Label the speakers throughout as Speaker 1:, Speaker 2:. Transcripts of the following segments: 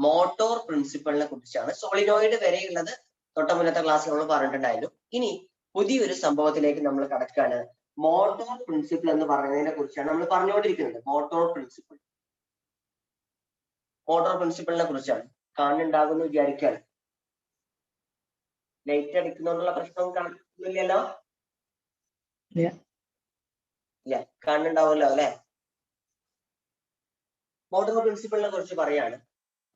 Speaker 1: Motor പ്രിൻസിപ്പളിനെ കുറിച്ചാണ്. Solenoid വരെയുള്ളത് തൊട്ട മുന്നത്തെ ക്ലാസ്സിൽ നമ്മൾ പറഞ്ഞിട്ടുണ്ടായിരുന്നു. ഇനി പുതിയൊരു സംഭവത്തിലേക്ക് നമ്മൾ കടക്കുകയാണ്. മോട്ടോർ പ്രിൻസിപ്പിൾ എന്ന് പറയുന്നതിനെ കുറിച്ചാണ് നമ്മൾ പറഞ്ഞുകൊണ്ടിരിക്കുന്നത്. മോട്ടോർ പ്രിൻസിപ്പിളിനെ കുറിച്ചാണ്. കാണുന്നുണ്ടാകുമെന്ന് വിചാരിക്കുകയാണ്. ലൈറ്റ് അടിക്കുന്നതുകൊണ്ടുള്ള പ്രശ്നവും കാണുന്നില്ലല്ലോ? ഇല്ല, കാണുന്നുണ്ടാവുമല്ലോ അല്ലെ? മോട്ടോർ പ്രിൻസിപ്പിളിനെ കുറിച്ച് പറയാണ്.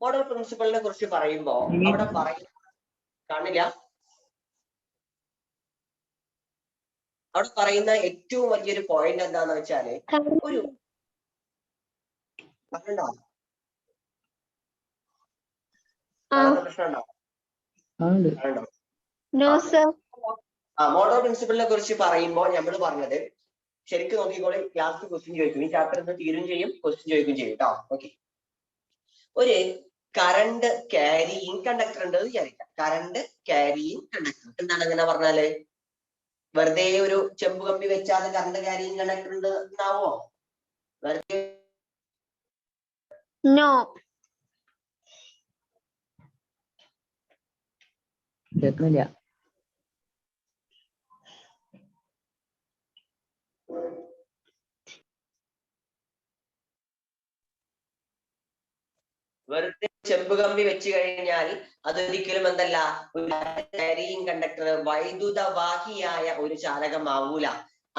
Speaker 1: മോട്ടോർ പ്രിൻസിപ്പിളിനെ കുറിച്ച് പറയുമ്പോ അവിടെ കാണില്ല. അവിടെ പറയുന്ന ഏറ്റവും വലിയൊരു പോയിന്റ് എന്താന്ന് വെച്ചാല് ഒരു പ്രശ്നമുണ്ടോ? മോട്ടോർ പ്രിൻസിപ്പിളിനെ കുറിച്ച് പറയുമ്പോൾ നമ്മൾ പറഞ്ഞത് ശരിക്കും നോക്കിക്കോളി. ക്ലാസ് ക്വസ്റ്റ്യൻ ചോദിക്കും. ഈ ചാപ്റ്റർ ഒന്ന് തീരും ചെയ്യും, ക്വസ്റ്റ്യൻ ചോദിക്കും ചെയ്യും കേട്ടോ. ഓക്കെ, ഒരു കറണ്ട് ക്യാരിയിങ് കണ്ടക്ടർ ഉണ്ട് വിചാരിക്കാം. കറണ്ട് ക്യാരിയിങ് കണ്ടക്ടർ എന്താണ് അങ്ങനെ പറഞ്ഞാല്? വെറുതെ ഒരു ചെമ്പ് കമ്പി വെച്ചാൽ കറണ്ട് ക്യാരിയിങ് കണ്ടക്ടർ ഉണ്ട് എന്നാവോ? വെറുതെ
Speaker 2: കേൾക്കുന്നില്ല.
Speaker 1: വെറുതെ ചെമ്പ് കമ്പി വെച്ച് കഴിഞ്ഞാൽ അതൊരിക്കലും എന്തല്ല, ഒരു ക്യാരിയിങ് കണ്ടക്ടർ, വൈദ്യുതവാഹിയായ ഒരു ചാലകമാവൂല.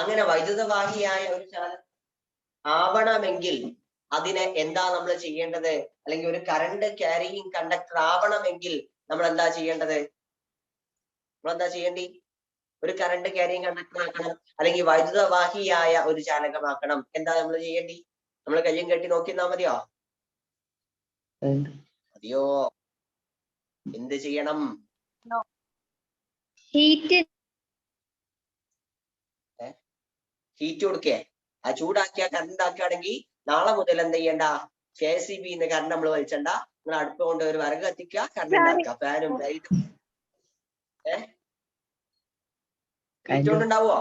Speaker 1: അങ്ങനെ വൈദ്യുതവാഹിയായ ഒരു ചാലകം ആവണമെങ്കിൽ അതിനെ എന്താ നമ്മൾ ചെയ്യേണ്ടത്? അല്ലെങ്കിൽ ഒരു കറണ്ട് ക്യാരിയിങ് കണ്ടക്ടർ ആവണമെങ്കിൽ നമ്മൾ എന്താ ചെയ്യേണ്ടത്? നമ്മളെന്താ ചെയ്യേണ്ടി? ഒരു കറണ്ട് ക്യാരിയിങ് കണ്ടക്ടർ ആക്കണം, അല്ലെങ്കിൽ വൈദ്യുതവാഹിയായ ഒരു ചാലകമാക്കണം. എന്താ നമ്മൾ ചെയ്യേണ്ടി? നമ്മൾ കയ്യും കെട്ടി നോക്കിന്നാ മതിയോ? മതിയോ? എന്ത് ചെയ്യണം? ഹീറ്റ് കൊടുക്കേ? ആ ചൂടാക്കിയ കറണ്ട് ആക്കുകയാണെങ്കിൽ നാളെ മുതൽ എന്ത് ചെയ്യണ്ട? KCB കറണ്ട് നമ്മൾ വലിച്ചണ്ട. നിങ്ങൾ അടുപ്പ് കൊണ്ട് ഒരു വിറക് കത്തിക്കുക, കറണ്ട് ഉണ്ടാക്കുക. ഫാനും ലൈറ്റും ഹീറ്റ് കൊണ്ട് ഉണ്ടാവോ?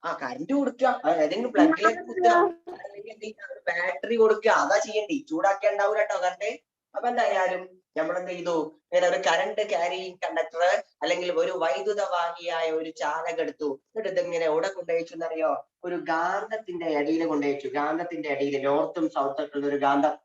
Speaker 1: കറണ്ട് കൊടുക്കുക, ഏതെങ്കിലും പ്ലഗിലേക്ക് കുത്തുക, അല്ലെങ്കിൽ ബാറ്ററി കൊടുക്കുക. അതാ ചെയ്യേണ്ടി. ചൂടാക്കിയാ ഉണ്ടാവൂല കേട്ടോ കറണ്ട്. അപ്പൊ എന്തായാലും നമ്മൾ എന്ത് ചെയ്തു? ഇങ്ങനെ ഒരു കറണ്ട് ക്യാരിയിങ് കണ്ടക്ടർ അല്ലെങ്കിൽ ഒരു വൈദ്യുതവാഹിയായ ഒരു ചാലകം എടുത്തു. എന്നിട്ട് ഇതിങ്ങനെ എവിടെ കൊണ്ടുവച്ചു എന്നറിയോ? ഒരു ഗാന്ധത്തിന്റെ ഇടയിൽ കൊണ്ടുവച്ചു. ഗാന്ധത്തിന്റെ ഇടയിൽ, നോർത്തും സൗത്തും ഉള്ള ഒരു ഗാന്ധം.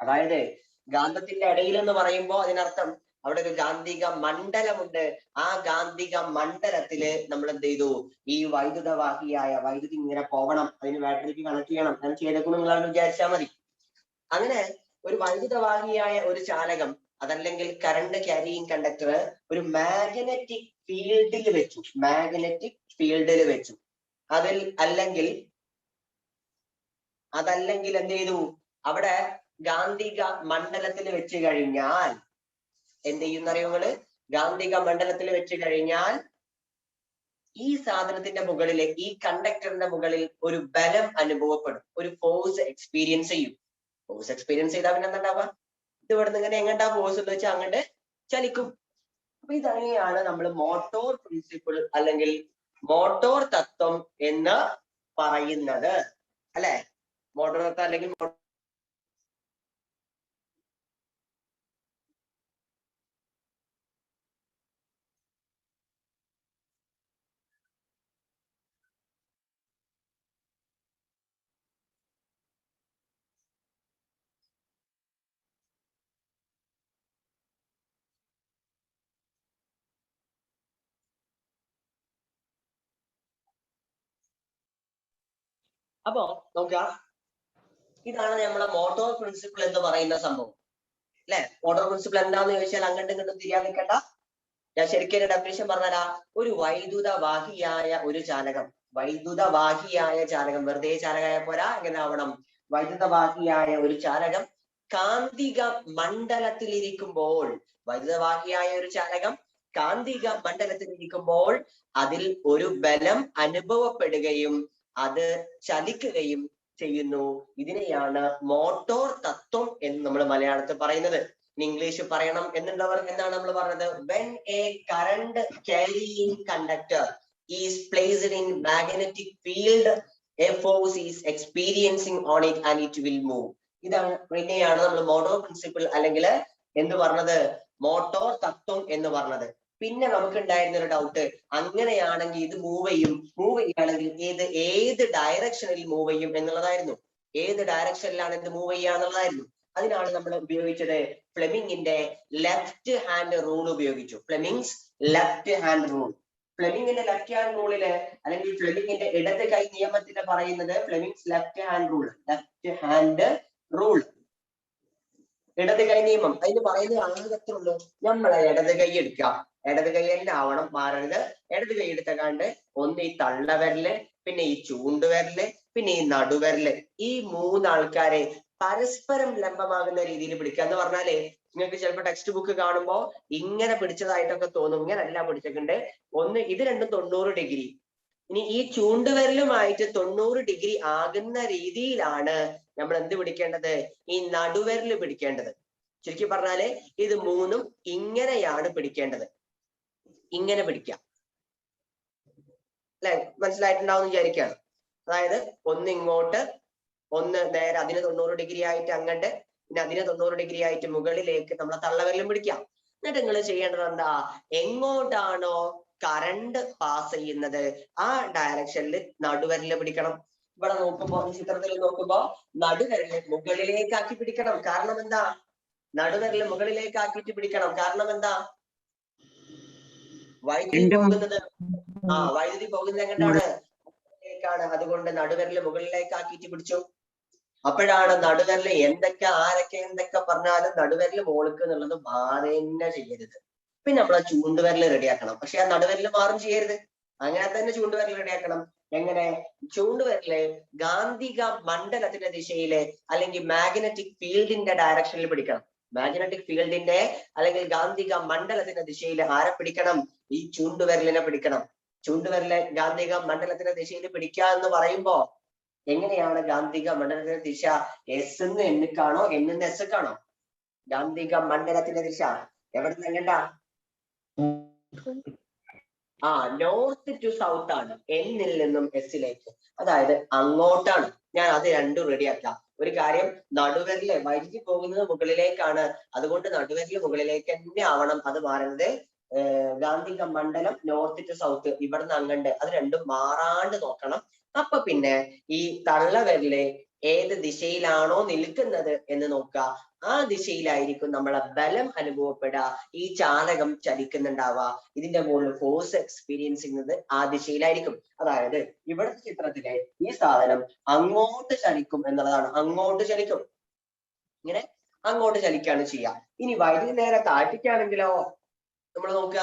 Speaker 1: അതായത് ഗാന്ധത്തിന്റെ ഇടയിൽ എന്ന് പറയുമ്പോൾ അതിനർത്ഥം അവിടെ ഒരു ഗാന്ധിക മണ്ഡലമുണ്ട്. ആ ഗാന്ധിക മണ്ഡലത്തില് നമ്മൾ എന്ത് ചെയ്തു? ഈ വൈദ്യുതവാഹിയായ വൈദ്യുതി ഇങ്ങനെ പോകണം, അതിന് ബാറ്ററിക്ക് കണക്ട് ചെയ്യണം. അങ്ങനെ ചെയ്തേക്കുന്നു നിങ്ങളാണ് വിചാരിച്ചാൽ മതി. അങ്ങനെ ഒരു വൈദ്യുതവാഹിയായ ഒരു ചാലകം, അതല്ലെങ്കിൽ കറണ്ട് ക്യാരിയിങ് കണ്ടക്ടർ ഒരു മാഗ്നറ്റിക് ഫീൽഡിൽ വെച്ചു. മാഗ്നറ്റിക് ഫീൽഡിൽ വെച്ചു. അതല്ലെങ്കിൽ എന്ത് ചെയ്തു? അവിടെ ഗാന്ധിക മണ്ഡലത്തിൽ വെച്ച് കഴിഞ്ഞാൽ എന്ത് ചെയ്യുന്നറിയോ നിങ്ങള്? ഗാന്ധിക മണ്ഡലത്തിൽ വെച്ച് കഴിഞ്ഞാൽ ഈ സാധനത്തിന്റെ മുകളിൽ, ഈ കണ്ടക്ടറിന്റെ മുകളിൽ ഒരു ബലം അനുഭവപ്പെടും. ഒരു ഫോഴ്സ് എക്സ്പീരിയൻസ് ചെയ്യും. ഫോഴ്സ് എക്സ്പീരിയൻസ് ചെയ്താൽ പിന്നെ എന്താ? ഇത് ഇവിടുന്ന് ഇങ്ങനെ എങ്ങോട്ടാ ഫോഴ്സ് എന്ന് വെച്ചാൽ അങ്ങോട്ട് ചലിക്കും. അപ്പൊ ഇതങ്ങനെയാണ് നമ്മൾ മോട്ടോർ പ്രിൻസിപ്പിൾ അല്ലെങ്കിൽ മോട്ടോർ തത്വം എന്ന് പറയുന്നത് അല്ലെ? മോട്ടോർ തത്വം അല്ലെങ്കിൽ അപ്പോ നോക്കുക, ഇതാണ് നമ്മളെ മോട്ടോർ പ്രിൻസിപ്പിൾ എന്ന് പറയുന്ന സംഭവം അല്ലെ? മോട്ടോർ പ്രിൻസിപ്പിൾ എന്താന്ന് ചോദിച്ചാൽ അങ്ങോട്ടും ഇങ്ങോട്ടും തിരിയാൻ നിൽക്കണ്ട. ഞാൻ ശരിക്കും ഡെഫിനിഷൻ പറഞ്ഞാ, ഒരു വൈദ്യുതവാഹിയായ ഒരു ചാലകം, വൈദ്യുതവാഹിയായ ചാലകം, വെറുതെ ചാലകമായ പോരാ, എങ്ങനെ ആവണം? വൈദ്യുതവാഹിയായ ഒരു ചാലകം കാന്തിക മണ്ഡലത്തിലിരിക്കുമ്പോൾ, വൈദ്യുതവാഹിയായ ഒരു ചാലകം കാന്തിക മണ്ഡലത്തിലിരിക്കുമ്പോൾ അതിൽ ഒരു ബലം അനുഭവപ്പെടുകയും അത് ചലിക്കുകയും ചെയ്യുന്നു. ഇതിനെയാണ് മോട്ടോർ തത്വം എന്ന് നമ്മൾ മലയാളത്തിൽ പറയുന്നത്. ഇംഗ്ലീഷ് പറയണം എന്നുള്ളവർ എന്താണ് നമ്മൾ പറഞ്ഞത്? When A current carrying conductor, is placed in magnetic field, a force is experiencing on it and it will move. ഇതാണ് നമ്മൾ മോട്ടോർ പ്രിൻസിപ്പിൾ അല്ലെങ്കിൽ എന്ത് പറഞ്ഞത്, മോട്ടോർ തത്വം എന്ന് പറഞ്ഞത്. പിന്നെ നമുക്ക് ഉണ്ടായിരുന്ന ഒരു ഡൗട്ട്, അങ്ങനെയാണെങ്കിൽ ഇത് മൂവ് ചെയ്യുകയാണെങ്കിൽ ഏത് ഡയറക്ഷനിൽ മൂവ് ചെയ്യും എന്നുള്ളതായിരുന്നു. ഏത് ഡയറക്ഷനിലാണ് ഇത് മൂവ് ചെയ്യുക എന്നുള്ളതായിരുന്നു. അതിനാണ് നമ്മൾ ഉപയോഗിച്ചത് ഫ്ലെമിങ്ങിന്റെ ലെഫ്റ്റ് ഹാൻഡ് റൂൾ ഉപയോഗിച്ചു. Fleming's left hand rule. ഫ്ലെമിങ്ങിന്റെ ലെഫ്റ്റ് ഹാൻഡ് റൂളില് അല്ലെങ്കിൽ ഫ്ലെമിങ്ങിന്റെ ഇടത് കൈ നിയമത്തിന് പറയുന്നത് Fleming's left hand rule. Left hand rule, ഇടത് കൈ നിയമം. അതിന് പറയുന്നത് ആകത്തേ ഉള്ളൂ, നമ്മളെ ഇടത് കൈ എടുക്കുക. ഇടത് കൈ തന്നെ ആവണം, മാറരുത്. ഇടത് കൈ എടുത്തക്കാണ്ട് ഒന്ന് ഈ തള്ളവിരല്, പിന്നെ ഈ ചൂണ്ടുവിരല്, പിന്നെ ഈ നടുവിരല്, ഈ മൂന്നാൾക്കാരെ പരസ്പരം ലംബമാകുന്ന രീതിയിൽ പിടിക്കുക. എന്ന് പറഞ്ഞാല് നിങ്ങൾക്ക് ചിലപ്പോൾ ടെക്സ്റ്റ് ബുക്ക് കാണുമ്പോൾ ഇങ്ങനെ പിടിച്ചതായിട്ടൊക്കെ തോന്നും. ഇങ്ങനെയല്ല പിടിച്ചിട്ടുണ്ട്. ഒന്ന് ഇത് രണ്ടും 90 ഡിഗ്രി. ഇനി ഈ ചൂണ്ടുവിരലുമായിട്ട് 90 ഡിഗ്രി ആകുന്ന രീതിയിലാണ് നമ്മൾ എന്ത് പിടിക്കേണ്ടത്, ഈ നടുവിരല് പിടിക്കേണ്ടത്. ചുരുക്കി പറഞ്ഞാല് ഇത് മൂന്നും ഇങ്ങനെയാണ് പിടിക്കേണ്ടത്. ഇങ്ങനെ പിടിക്കാം. അല്ലെ, മനസ്സിലായിട്ടുണ്ടാവും വിചാരിക്കുകയാണ്. അതായത് ഒന്ന് ഇങ്ങോട്ട്, ഒന്ന് നേരെ അതിന് 90 ഡിഗ്രി ആയിട്ട് അങ്ങോട്ട്, പിന്നെ അതിന് 90 ഡിഗ്രി ആയിട്ട് മുകളിലേക്ക് നമ്മളെ തള്ളവിരലും പിടിക്കാം. എന്നിട്ട് നിങ്ങൾ ചെയ്യേണ്ടത് എന്താ, എങ്ങോട്ടാണോ കറണ്ട് പാസ് ചെയ്യുന്നത് ആ ഡയറക്ഷനിൽ നടുവിരല് പിടിക്കണം. ഇവിടെ നോക്കുമ്പോ, ചിത്രത്തിൽ നോക്കുമ്പോ നടുവിരല് മുകളിലേക്കാക്കി പിടിക്കണം. കാരണം എന്താ, നടുവിരല് മുകളിലേക്കാക്കിയിട്ട് പിടിക്കണം. കാരണം എന്താ, വൈദ്യുതി പോകുന്നത് വൈദ്യുതി പോകുന്നത് എങ്ങോട്ടാണ്, മുകളിലേക്കാണ്. അതുകൊണ്ട് നടുവിരല് മുകളിലേക്കാക്കിയിട്ട് പിടിച്ചു. അപ്പോഴാണ് നടുവിരല് ആരൊക്കെ എന്തൊക്കെ പറഞ്ഞാലും നടുവിരല് മോൾക്ക് എന്നുള്ളത് മാറുന്ന ചെയ്യരുത്. പിന്നെ നമ്മളെ ചൂണ്ടുവിരല് റെഡിയാക്കണം. പക്ഷെ ആ നടുവിരല് മാറും ചെയ്യരുത്. അങ്ങനെ തന്നെ ചൂണ്ടുവിരൽ റെഡിയാക്കണം. എങ്ങനെ, ചൂണ്ടുവിരല് ഗാന്ധിക മണ്ഡലത്തിന്റെ ദിശയില് അല്ലെങ്കിൽ മാഗ്നറ്റിക് ഫീൽഡിന്റെ ഡയറക്ഷനിൽ പിടിക്കണം. മാഗ്നറ്റിക് ഫീൽഡിന്റെ അല്ലെങ്കിൽ ഗാന്ധിക മണ്ഡലത്തിന്റെ ദിശയിൽ ആരെ പിടിക്കണം, ഈ ചൂണ്ടുവിരലിനെ പിടിക്കണം. ചൂണ്ടുവിരല് ഗാന്ധിക മണ്ഡലത്തിന്റെ ദിശയിൽ പിടിക്കുക എന്ന് പറയുമ്പോ എങ്ങനെയാണ് ഗാന്ധിക മണ്ഡലത്തിന്റെ ദിശ, എസ് എന്ന് എന്നിക്കാണോ എന്ന് എസ് ക്കാണോ? ഗാന്ധിക മണ്ഡലത്തിന്റെ ദിശ എവിടെ നിന്ന് എങ്ങട്ടാ, നോർത്ത് ടു സൗത്ത് ആണ്. എന്നിൽ നിന്നും എസിലേക്ക്, അതായത് അങ്ങോട്ടാണ്. ഞാൻ അത് രണ്ടും റെഡിയാക്കാം. ഒരു കാര്യം, നടുവിരല് വൈദ്യുതി പോകുന്നത് മുകളിലേക്കാണ്. അതുകൊണ്ട് നടുവിരല് മുകളിലേക്ക് തന്നെ ആവണം. അത് മാറുന്നത് ഗാന്ധിക മണ്ഡലം നോർത്ത് ടു സൗത്ത്, ഇവിടുന്ന് അങ്ങണ്ട്, അത് രണ്ടും മാറാണ്ട് നോക്കണം. അപ്പൊ പിന്നെ ഈ തള്ളവിരല് ഏത് ദിശയിലാണോ നിൽക്കുന്നത് എന്ന് നോക്കുക. ആ ദിശയിലായിരിക്കും നമ്മളെ ബലം അനുഭവപ്പെടുക. ഈ ചാലകം ചലിക്കുന്നുണ്ടാവുക. ഇതിന്റെ മുകളിൽ ഫോഴ്സ് എക്സ്പീരിയൻസ് ചെയ്യുന്നത് ആ ദിശയിലായിരിക്കും. അതായത് ഇവിടുത്തെ ചിത്രത്തിലെ ഈ സാധനം അങ്ങോട്ട് ചലിക്കും എന്നുള്ളതാണ്. അങ്ങോട്ട് ചലിക്കും, ഇങ്ങനെ അങ്ങോട്ട് ചലിക്കുകയാണ് ചെയ്യുക. ഇനി വൈദ്യുതി നേരെ താഴ്ത്തിക്കാണെങ്കിലോ നമ്മൾ നോക്കുക,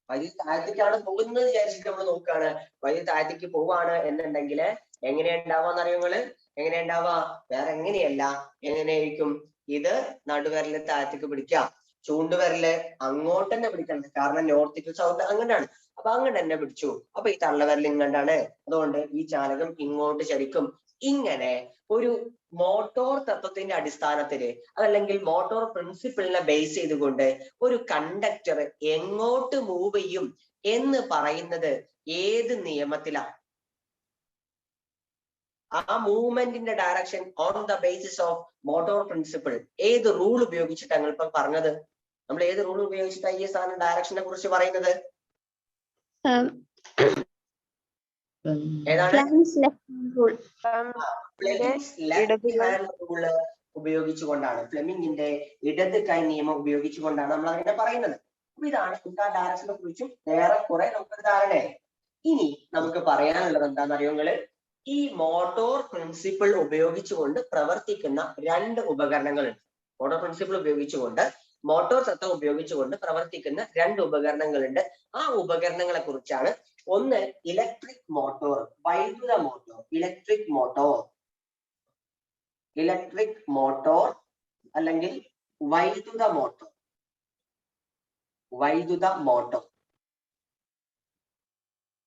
Speaker 1: വൈദ്യുതി താഴത്തേക്കാണ് പോകുന്നത് വിചാരിച്ചിട്ട് നമ്മൾ നോക്കുകയാണ്. വൈദ്യുതി താഴത്തേക്ക് പോവാണ് എന്നുണ്ടെങ്കിൽ എങ്ങനെയാ ഉണ്ടാവാന്ന് അറിയുങ്ങള്? എങ്ങനെയാ ഉണ്ടാവുക? വേറെ എങ്ങനെയല്ല, എങ്ങനെയായിരിക്കും? ഇത് നടുവിരല് താഴത്തേക്ക് പിടിക്കുക, ചൂണ്ടുവിരല് അങ്ങോട്ട് തന്നെ പിടിക്കണം. കാരണം നോർത്ത് ടു സൗത്ത് അങ്ങോട്ടാണ്. അപ്പൊ അങ്ങോട്ട് തന്നെ പിടിച്ചു. അപ്പൊ ഈ തള്ളവിരൽ ഇങ്ങോട്ടാണ്. അതുകൊണ്ട് ഈ ചാലകം ഇങ്ങോട്ട് ചലിക്കും. ഇങ്ങനെ ഒരു മോട്ടോർ തത്വത്തിന്റെ അടിസ്ഥാനത്തില് അതല്ലെങ്കിൽ മോട്ടോർ പ്രിൻസിപ്പിളിനെ ബേസ് ചെയ്തുകൊണ്ട് ഒരു കണ്ടക്ടർ എങ്ങോട്ട് മൂവ് ചെയ്യും എന്ന് പറയുന്നത് ഏത് നിയമത്തിലാണ്? ആ മൂവ്മെന്റിന്റെ direction on the basis of motor principle ഏത് റൂൾ ഉപയോഗിച്ചിട്ട് ഞങ്ങൾ ഇപ്പൊ പറഞ്ഞത്? നമ്മൾ ഏത് റൂൾ ഉപയോഗിച്ചിട്ടാണ് ഈ സാധനം ഡയറക്ഷനെ കുറിച്ച് പറയുന്നത്? ഉപയോഗിച്ചുകൊണ്ടാണ്, ഫ്ലെമിങ്ങിന്റെ ഇടത് കൈ നിയമം ഉപയോഗിച്ചുകൊണ്ടാണ് നമ്മൾ അങ്ങനെ പറയുന്നത്. അപ്പൊ ഇതാണ് നമുക്ക് ആ ഡയറക്ഷനെ കുറിച്ചും ഏറെക്കുറെ നമുക്കൊരു ധാരണയായി. ഇനി നമുക്ക് പറയാനുള്ളത് എന്താണെന്നറിയുങ്ങള്? ഈ മോട്ടോർ പ്രിൻസിപ്പിൾ ഉപയോഗിച്ചുകൊണ്ട് പ്രവർത്തിക്കുന്ന രണ്ട് ഉപകരണങ്ങളുണ്ട്. മോട്ടോർ പ്രിൻസിപ്പിൾ ഉപയോഗിച്ചുകൊണ്ട്, മോട്ടോർ തത്വം ഉപയോഗിച്ചുകൊണ്ട് പ്രവർത്തിക്കുന്ന രണ്ട് ഉപകരണങ്ങളുണ്ട്. ആ ഉപകരണങ്ങളെ കുറിച്ചാണ്. ഒന്ന് ഇലക്ട്രിക് മോട്ടോർ, വൈദ്യുത മോട്ടോർ. ഇലക്ട്രിക് മോട്ടോർ അല്ലെങ്കിൽ വൈദ്യുത മോട്ടോർ.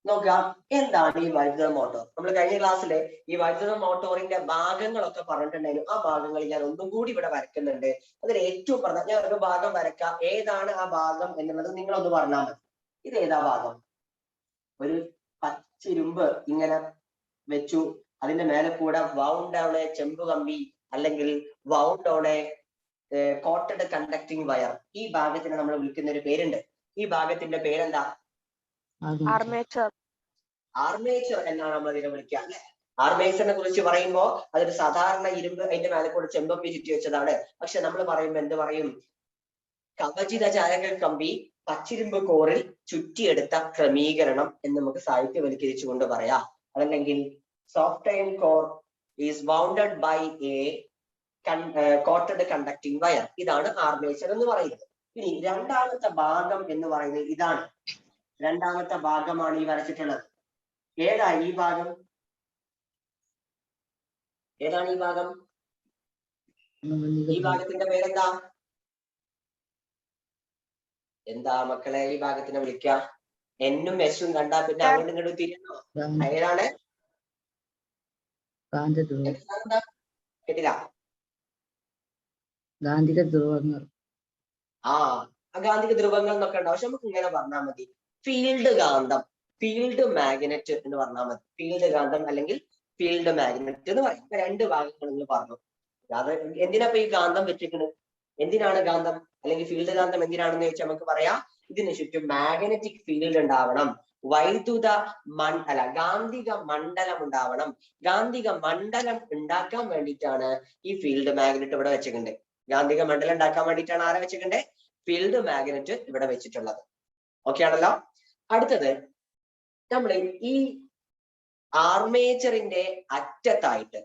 Speaker 1: നോക്കാം എന്താണ് ഈ വൈദ്യുത മോട്ടോർ. നമ്മൾ കഴിഞ്ഞ ക്ലാസ്സിലെ ഈ വൈദ്യുത മോട്ടോറിന്റെ ഭാഗങ്ങളൊക്കെ പറഞ്ഞിട്ടുണ്ടായിരുന്നു. ആ ഭാഗങ്ങൾ ഞാൻ ഒന്നും കൂടി ഇവിടെ വരയ്ക്കുന്നുണ്ട്. അതിൽ ഏറ്റവും പ്രധാനം, ഞാൻ ഒരു ഭാഗം വരയ്ക്കാം. ഏതാണ് ആ ഭാഗം എന്നുള്ളത് നിങ്ങളൊന്ന് പറഞ്ഞാൽ മതി. ഇത് ഏതാ ഭാഗം? ഒരു പച്ചിരുമ്പ് ഇങ്ങനെ വെച്ചു, അതിന്റെ മേലെ കൂടെ വൗണ്ട് ആണ് ചെമ്പ് കമ്പി അല്ലെങ്കിൽ വൗണ്ട് ആണ് കോട്ടഡ് കണ്ടക്ടിങ് വയർ. ഈ ഭാഗത്തിന് നമ്മൾ വിളിക്കുന്ന ഒരു പേരുണ്ട്. ഈ ഭാഗത്തിന്റെ പേരെന്താ?
Speaker 3: ആർമേച്ചർ.
Speaker 1: ആർമേച്ചർ എന്നാണ് നമ്മൾ ഇതിനെ വിളിക്കുക അല്ലെ. ആർമേച്ചറിനെ കുറിച്ച് പറയുമ്പോൾ അതൊരു സാധാരണ ഇരുമ്പ് അതിന്റെ മേലെ കൂടെ ചെമ്പമ്പി ചുറ്റി വെച്ചതാണ്. പക്ഷെ നമ്മൾ പറയുമ്പോൾ എന്ത് പറയും? കവചിത ചാലക കമ്പി പച്ചിരുമ്പ് കോറിൽ ചുറ്റിയെടുത്ത ക്രമീകരണം എന്ന് നമുക്ക് സാഹിത്യവൽക്കരിച്ചുകൊണ്ട് പറയാം. അതല്ലെങ്കിൽ soft iron core is wounded by a coated conducting wire. ഇതാണ് ആർമേച്ചർ എന്ന് പറയുന്നത്. ഇനി രണ്ടാമത്തെ ഭാഗം എന്ന് പറയുന്നത് ഇതാണ്. രണ്ടാമത്തെ ഭാഗമാണ് ഈ വരച്ചിട്ടുള്ളത്. ഏതാ ഈ ഭാഗം? ഏതാണ് ഈ ഭാഗം? ഈ ഭാഗത്തിന്റെ പേരെന്താ? എന്താ മക്കളെ ഈ ഭാഗത്തിനെ വിളിക്കുക? എന്നും എസും കണ്ടാ പിന്നെ അങ്ങോട്ടും ഇങ്ങോട്ടും തിരിയണോ? ഏതാണ്? കേട്ടില്ല.
Speaker 2: ഗാന്ധിക ധ്രുവങ്ങൾ.
Speaker 1: ഗാന്ധിക ധ്രുവങ്ങൾ എന്നൊക്കെ ഉണ്ടാവും. പക്ഷെ നമുക്ക് ഇങ്ങനെ പറഞ്ഞാൽ മതി, ഫീൽഡ് കാന്തം, ഫീൽഡ് മാഗ്നറ്റ് എന്ന് പറഞ്ഞാൽ മതി. ഫീൽഡ് കാന്തം അല്ലെങ്കിൽ ഫീൽഡ് മാഗ്നറ്റ് എന്ന് പറയും. രണ്ട് ഭാഗങ്ങൾ നിങ്ങൾ പറഞ്ഞു. അത് എന്തിനാ ഈ കാന്തം വെച്ചിരിക്കുന്നത്? എന്തിനാണ് കാന്തം അല്ലെങ്കിൽ ഫീൽഡ് കാന്തം എന്തിനാണെന്ന് ചോദിച്ചാൽ നമുക്ക് പറയാം, ഇതിന് ചുറ്റും മാഗ്നറ്റിക് ഫീൽഡ് ഉണ്ടാവണം, വൈദ്യുത ഗാന്ധിക മണ്ഡലം ഉണ്ടാവണം. ഗാന്ധിക മണ്ഡലം ഉണ്ടാക്കാൻ വേണ്ടിയിട്ടാണ് ഈ ഫീൽഡ് മാഗ്നറ്റ് ഇവിടെ വെച്ചിട്ടുണ്ട്. ഗാന്ധിക മണ്ഡലം ഉണ്ടാക്കാൻ വേണ്ടിയിട്ടാണ് ആരെ വെച്ചിട്ടുണ്ട്? ഫീൽഡ് മാഗ്നറ്റ് ഇവിടെ വെച്ചിട്ടുള്ളത്. ഓക്കെ ആണല്ലോ. അടുത്തത് നമ്മൾ ഈ ആർമേച്ചറിന്റെ അറ്റത്തായിട്ട്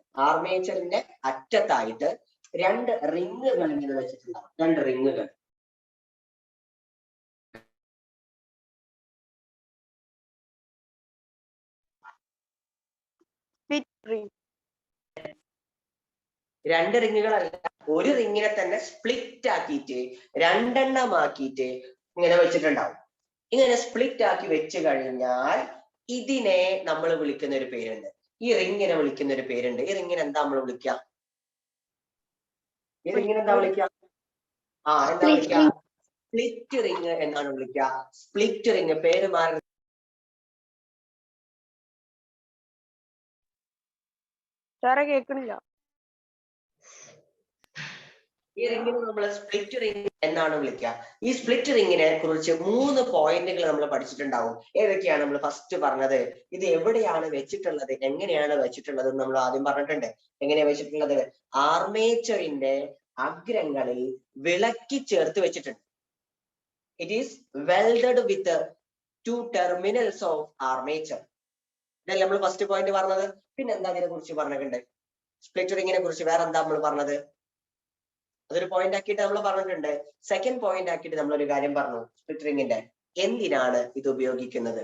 Speaker 1: രണ്ട് റിങ്ങുകൾ ഇങ്ങനെ വെച്ചിട്ടുണ്ടാവും. രണ്ട് റിങ്ങുകൾ. രണ്ട് റിങ്ങുകളല്ല, ഒരു റിങ്ങിനെ തന്നെ സ്പ്ലിറ്റ് ആക്കിയിട്ട് രണ്ടെണ്ണമാക്കിയിട്ട് ഇങ്ങനെ വെച്ചിട്ടുണ്ടാവും. ഇങ്ങനെ സ്പ്ലിറ്റ് ആക്കി വെച്ച് കഴിഞ്ഞാൽ ഇതിനെ നമ്മൾ വിളിക്കുന്ന ഒരു പേരുണ്ട്. ഈ റിങ്ങിനെ വിളിക്കുന്ന ഒരു പേരുണ്ട്. ഈ റിങ്ങിനെ എന്താ നമ്മൾ വിളിക്കുക? ഈ റിങ്ങിനെ എന്താ വിളിക്കുക? എന്താ വിളിക്കുക? സ്പ്ലിറ്റ് റിങ് എന്നാണ് വിളിക്കുക. Split ring. പേര് മാറി.
Speaker 3: കേൾക്കണില്ല.
Speaker 1: ഈ റിങ്ങിനെ നമ്മൾ സ്പ്ലിറ്റ് റിങ് എന്നാണ് വിളിക്കുക. ഈ സ്പ്ലിറ്റ് റിങ്ങിനെ കുറിച്ച് 3 പോയിന്റുകൾ നമ്മൾ പഠിച്ചിട്ടുണ്ടാവും. ഏതൊക്കെയാണ്? നമ്മൾ ഫസ്റ്റ് പറഞ്ഞത് ഇത് എവിടെയാണ് വെച്ചിട്ടുള്ളത്, എങ്ങനെയാണ് വെച്ചിട്ടുള്ളത് നമ്മൾ ആദ്യം പറഞ്ഞിട്ടുണ്ട്. എങ്ങനെയാണ് വെച്ചിട്ടുള്ളത്? ആർമേച്ചറിന്റെ അഗ്രങ്ങളിൽ വിളക്കി ചേർത്ത് വെച്ചിട്ടുണ്ട്. It is welded with 2 terminals of armature. ഇതല്ലേ നമ്മൾ ഫസ്റ്റ് പോയിന്റ് പറഞ്ഞത്. പിന്നെ എന്താ ഇതിനെ കുറിച്ച് പറഞ്ഞിട്ടുണ്ട്? സ്പ്ലിറ്റ് റിങ്ങിനെ കുറിച്ച് വേറെ എന്താ നമ്മൾ പറഞ്ഞത്? അതൊരു പോയിന്റ് ആക്കിയിട്ട് നമ്മൾ പറഞ്ഞിട്ടുണ്ട്. സെക്കൻഡ് പോയിന്റ് ആക്കിയിട്ട് നമ്മളൊരു കാര്യം പറഞ്ഞു. സ്പ്ലിറ്റ് റിങ്ങിന്റെ എന്തിനാണ് ഇത് ഉപയോഗിക്കുന്നത്?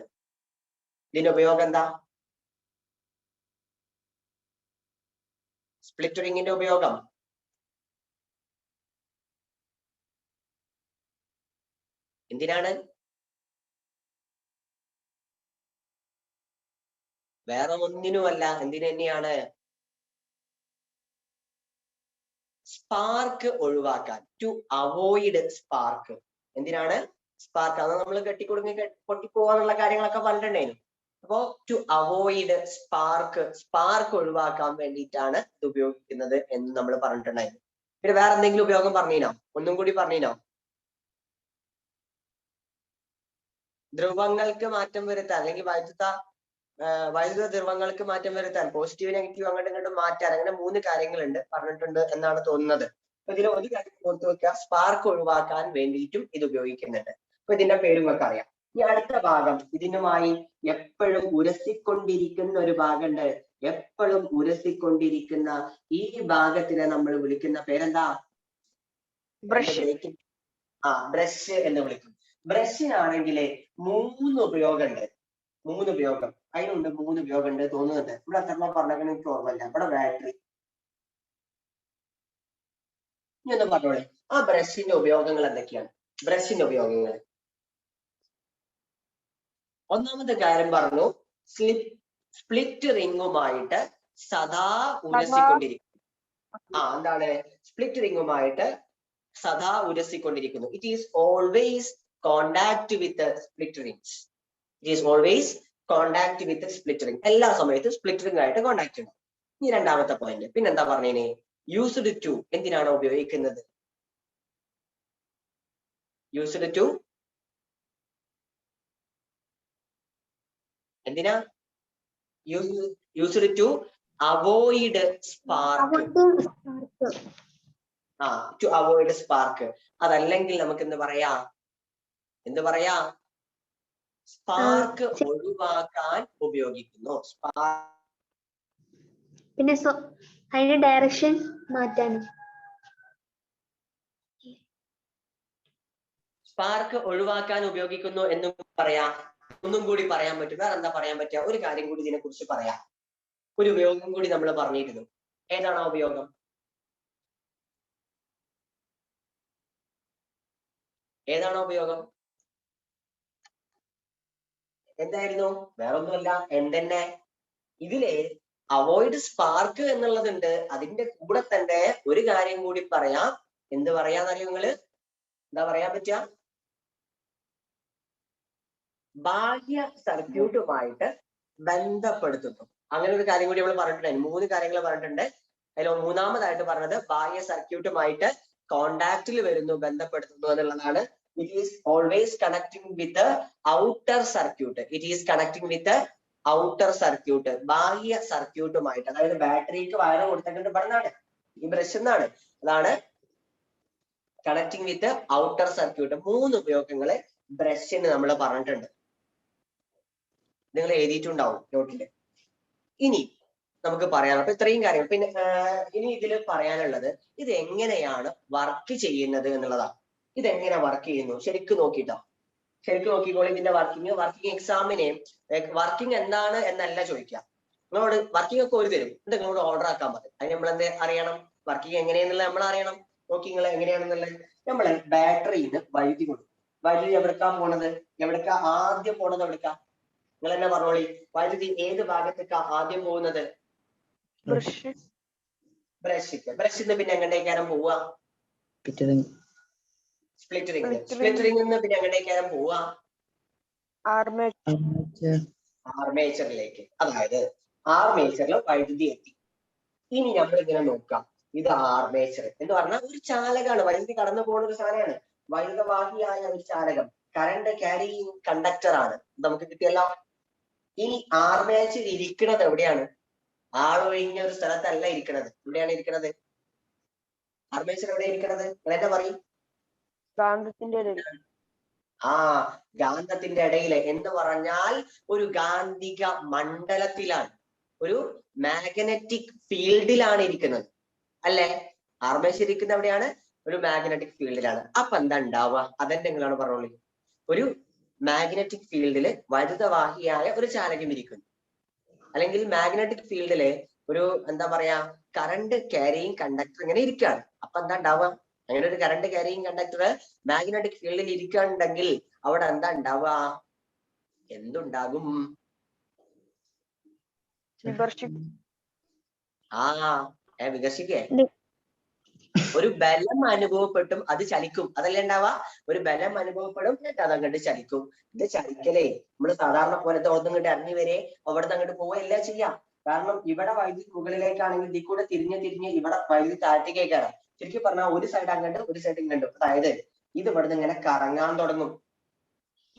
Speaker 1: ഇതിന്റെ ഉപയോഗം എന്താ? സ്പ്ലിറ്റ് റിങ്ങിന്റെ ഉപയോഗം എന്തിനാണ്? വേറെ ഒന്നിനുമല്ല. എന്തിനു തന്നെയാണ്? സ്പാർക്ക് ഒഴിവാക്കാൻ. To avoid spark. എന്തിനാണ്? സ്പാർക്ക്. അത് നമ്മൾ പൊട്ടിപ്പോവാന്നുള്ള കാര്യങ്ങളൊക്കെ പറഞ്ഞിട്ടുണ്ടായിരുന്നു. അപ്പോ ടു അവോയ്ഡ് സ്പാർക്ക് ഒഴിവാക്കാൻ വേണ്ടിയിട്ടാണ് ഇത് ഉപയോഗിക്കുന്നത് എന്ന് നമ്മൾ പറഞ്ഞിട്ടുണ്ടായിരുന്നു. പിന്നെ വേറെ എന്തെങ്കിലും ഉപയോഗം പറഞ്ഞീനോ? ഒന്നും കൂടി പറഞ്ഞീനോ? ധ്രുവങ്ങൾക്ക് മാറ്റം വരുത്താൻ അല്ലെങ്കിൽ വൈദ്യുത ധ്രുവങ്ങൾക്ക് മാറ്റം വരുത്താൻ, പോസിറ്റീവ് നെഗറ്റീവ് അങ്ങോട്ടും ഇങ്ങോട്ടും മാറ്റാൻ, അങ്ങനെ 3 കാര്യങ്ങളുണ്ട് പറഞ്ഞിട്ടുണ്ട് എന്നാണ് തോന്നുന്നത്. അപ്പൊ ഇതിൽ ഒരു കാര്യം ഓർത്ത് വെക്കുക, സ്പാർക്ക് ഒഴിവാക്കാൻ വേണ്ടിയിട്ടും ഇത് ഉപയോഗിക്കുന്നുണ്ട്. അപ്പൊ ഇതിന്റെ പേര് നിങ്ങൾക്ക് അറിയാം. ഈ അടുത്ത ഭാഗം ഇതിനുമായി എപ്പോഴും ഉരസിക്കൊണ്ടിരിക്കുന്ന ഒരു ഭാഗമുണ്ട്. എപ്പോഴും ഉരസിക്കൊണ്ടിരിക്കുന്ന ഈ ഭാഗത്തിനെ നമ്മൾ വിളിക്കുന്ന പേരെന്താ? ബ്രഷ് എന്ന് വിളിക്കും. ബ്രഷിനാണെങ്കിൽ 3 ഉപയോഗമുണ്ട്. 3 ഉപയോഗം. അതിനുണ്ട് 3 ഉപയോഗം ഉണ്ട് തോന്നുന്നുണ്ട്. ഇവിടെ എത്ര പറഞ്ഞാൽ എനിക്ക് ഓർമ്മയില്ല. ഇവിടെ ബാറ്ററി. ഇനി ഒന്ന് പറഞ്ഞോളെ, ആ ബ്രഷിന്റെ ഉപയോഗങ്ങൾ എന്തൊക്കെയാണ്? ബ്രഷിന്റെ ഉപയോഗങ്ങൾ ഒന്നാമത്തെ കാര്യം പറഞ്ഞു, സ്പ്ലിറ്റ് റിങ്ങുമായിട്ട് സദാ ഉരസിക്കൊണ്ടിരിക്കും. എന്താണ്? സ്പ്ലിറ്റ് റിങ്ങുമായിട്ട് സദാ ഉരസിക്കൊണ്ടിരിക്കുന്നു. It is always contact with split rings. It is always contact with split ring. എല്ലാ സമയത്തും സ്പ്ലിറ്ററിംഗ് ആയിട്ട് കോണ്ടാക്ട് ഉണ്ടാവും. ഇനി രണ്ടാമത്തെ പോയിന്റ് പിന്നെന്താ പറഞ്ഞേനെ? യൂസ്ഡ് ടു എന്തിനാണ് ഉപയോഗിക്കുന്നത്? യൂസ്ഡ് ടു എന്തിനാ? Used to avoid spark. To avoid spark. അതല്ലെങ്കിൽ നമുക്ക് എന്ത് പറയാ? സ്പാർക്ക് ഒഴിവാക്കാൻ ഉപയോഗിക്കുന്നു.
Speaker 4: പിന്നെ അതിന്റെ ഡയറക്ഷൻ മാറ്റാനും.
Speaker 1: സ്പാർക്ക് ഒഴിവാക്കാൻ ഉപയോഗിക്കുന്നു എന്നും പറയാം. ഒന്നും കൂടി പറയാൻ പറ്റും. വേറെ എന്താ പറയാൻ പറ്റുക? ഒരു കാര്യം കൂടി ഇതിനെ കുറിച്ച് പറയാം. ഒരു ഉപയോഗം കൂടി നമ്മൾ പറഞ്ഞിരുന്നു. ഏതാണ് ആ ഉപയോഗം? ഏതാണോ ഉപയോഗം? എന്തായിരുന്നു? വേറൊന്നുമല്ല, എന്തെന്നെ ഇതില് അവോയ്ഡ് സ്പാർക്ക് എന്നുള്ളതുണ്ട്. അതിന്റെ കൂടെ തന്നെ ഒരു കാര്യം കൂടി പറയാം. എന്ത് പറയാന്നറിയോ നിങ്ങള്? എന്താ പറയാൻ പറ്റുക? ബാഹ്യ സർക്യൂട്ടുമായിട്ട് ബന്ധപ്പെടുത്തുന്നു. അങ്ങനെ ഒരു കാര്യം കൂടി നമ്മൾ പറഞ്ഞിട്ടുണ്ട്. 3 കാര്യങ്ങൾ പറഞ്ഞിട്ടുണ്ട്. അതിൽ മൂന്നാമതായിട്ട് പറഞ്ഞത് ബാഹ്യ സർക്യൂട്ടുമായിട്ട് കോണ്ടാക്റ്റിൽ വരുന്നു, ബന്ധപ്പെടുത്തുന്നു എന്നുള്ളതാണ്. It is always connecting with the outer circuit. It is connecting with the outer circuit. ബാഹ്യ സർക്യൂട്ടുമായിട്ട്, അതായത് ബാറ്ററിക്ക് വയർ കൊടുത്തിട്ടുണ്ട് പറഞ്ഞാണ് ഈ ബ്രഷ് എന്നാണ്. അതാണ് കണക്ടിങ് വിത്ത് ഔട്ടർ സർക്യൂട്ട്. 3 ഉപയോഗങ്ങള് ബ്രഷിന് നമ്മൾ പറഞ്ഞിട്ടുണ്ട്. നിങ്ങൾ എഴുതിയിട്ടുണ്ടാവും നോട്ടില്. ഇനി നമുക്ക് പറയാം. അപ്പൊ ഇത്രയും കാര്യങ്ങൾ. പിന്നെ ഇനി ഇതിൽ പറയാനുള്ളത് ഇത് എങ്ങനെയാണ് വർക്ക് ചെയ്യുന്നത് എന്നുള്ളതാണ്. ഇതെങ്ങനെ വർക്ക് ചെയ്യുന്നു ശരിക്കും നോക്കിട്ടോ. ശരിക്കും നോക്കിക്കോളി ഇതിന്റെ വർക്കിംഗ് എക്സാമിന് വർക്കിംഗ് എന്താണ് എന്നല്ല ചോദിക്കാം. നിങ്ങളോട് വർക്കിംഗ് ഒക്കെ ഒരു തരും, ഇത് നിങ്ങളോട് ഓർഡർ ആക്കാൻ പറ്റും. അതിന് നമ്മൾ എന്ത് അറിയണം? വർക്കിംഗ് എങ്ങനെയാന്നുള്ളത് നമ്മൾ അറിയണം. നോക്കി നിങ്ങൾ എങ്ങനെയാണെന്നുള്ളത്. നമ്മള് ബാറ്ററിന്ന് വൈദ്യുതി കൊടുക്കും. വൈദ്യുതി എവിടേക്കാ പോണത്? എവിടേക്കാ ആദ്യം പോണത്? എവിടേക്കാ? നിങ്ങൾ തന്നെ പറഞ്ഞോളി. വൈദ്യുതി ഏത് ഭാഗത്തേക്കാ ആദ്യം പോകുന്നത്? ബ്രഷിക്ക്. ബ്രഷിന്ന് പിന്നെ എങ്ങോട്ടേക്കാരം പോവുക? സ്പ്ലിറ്ററിംഗ് നിന്ന് പിന്നെ എങ്ങോട്ടേക്കാരം പോവുക? ആർമേച്ചറിലേക്ക്. അതായത് ആർമേച്ചറിൽ വൈദ്യുതി എത്തി. ഇനി നമ്മൾ ഇങ്ങനെ നോക്കാം. ഇത് ആർമേച്ചർ എന്ന് പറഞ്ഞാൽ ഒരു ചാലകമാണ്. വൈദ്യുതി കടന്നു പോകുന്ന ഒരു സാധനമാണ്. വൈദ്യുതവാഹിയായ ഒരു ചാലകം, കറണ്ട് ക്യാരിയിങ് കണ്ടക്ടർ ആണ്. നമുക്ക് കിട്ടിയല്ലോ. ഇനി ആർമേച്ചർ ഇരിക്കുന്നത് എവിടെയാണ്? ആളൊഴിഞ്ഞ ഒരു സ്ഥലത്തല്ല ഇരിക്കുന്നത്. എവിടെയാണ് ഇരിക്കുന്നത്? ആർമേച്ചർ എവിടെ ഇരിക്കുന്നത്? നിങ്ങൾ എന്താ പറയും?
Speaker 3: ഗാന്ധത്തിന്റെ ഇടയിൽ.
Speaker 1: ഗാന്ധത്തിന്റെ ഇടയിൽ എന്ന് പറഞ്ഞാൽ ഒരു ഗാന്ധിക മണ്ഡലത്തിലാണ്, ഒരു മാഗ്നറ്റിക് ഫീൽഡിലാണ് ഇരിക്കുന്നത് അല്ലെ? ആർമേച്ചർ ഇരിക്കുന്ന എവിടെയാണ്? ഒരു മാഗ്നറ്റിക് ഫീൽഡിലാണ്. അപ്പൊ എന്താ ഉണ്ടാവുക? അതെന്നെ നിങ്ങളാണ് പറഞ്ഞോളൂ. ഒരു മാഗ്നറ്റിക് ഫീൽഡില് വൈദ്യുതവാഹിയായ ഒരു ചാലകം ഇരിക്കുന്നു, അല്ലെങ്കിൽ മാഗ്നറ്റിക് ഫീൽഡില് ഒരു എന്താ പറയാ കറണ്ട് ക്യാരിയിങ് കണ്ടക്ടർ ഇങ്ങനെ ഇരിക്കുകയാണ്. അപ്പൊ എന്താ ഉണ്ടാവുക? അങ്ങനെ ഒരു കറണ്ട് ക്യാരിയിങ് കണ്ടക്ടർ മാഗ്നറ്റിക് ഫീൽഡിൽ ഇരിക്കുകയാണെങ്കിൽ അവിടെ എന്താ ഉണ്ടാവുക? എന്തുണ്ടാകും? വികർഷിക്കേ. ഒരു ബലം അനുഭവപ്പെട്ടും അത് ചലിക്കും. അതല്ലേ ഉണ്ടാവുക? ഒരു ബലം അനുഭവപ്പെടും, അതങ്ങോട്ട് ചലിക്കും. ഇത് ചലിക്കലേ നമ്മൾ സാധാരണ പോലത്തെ ഒന്നിങ്ങോട്ട് ഇറങ്ങി വരെ അവിടുന്ന് അങ്ങോട്ട് പോവുകയല്ല ചെയ്യാം. കാരണം ഇവിടെ വൈദ്യുതി മുകളിലേക്കാണെങ്കിൽ ഇതിൽ കൂടെ തിരിഞ്ഞ് ഇവിടെ വൈദ്യുതി താഴത്തേക്കാണ്. ശരിക്കും പറഞ്ഞാൽ ഒരു സൈഡ് അങ്ങോട്ട് ഒരു സൈഡ് ഇങ്ങോട്ട്. അതായത് ഇത് ഇവിടുന്ന് ഇങ്ങനെ കറങ്ങാൻ തുടങ്ങും.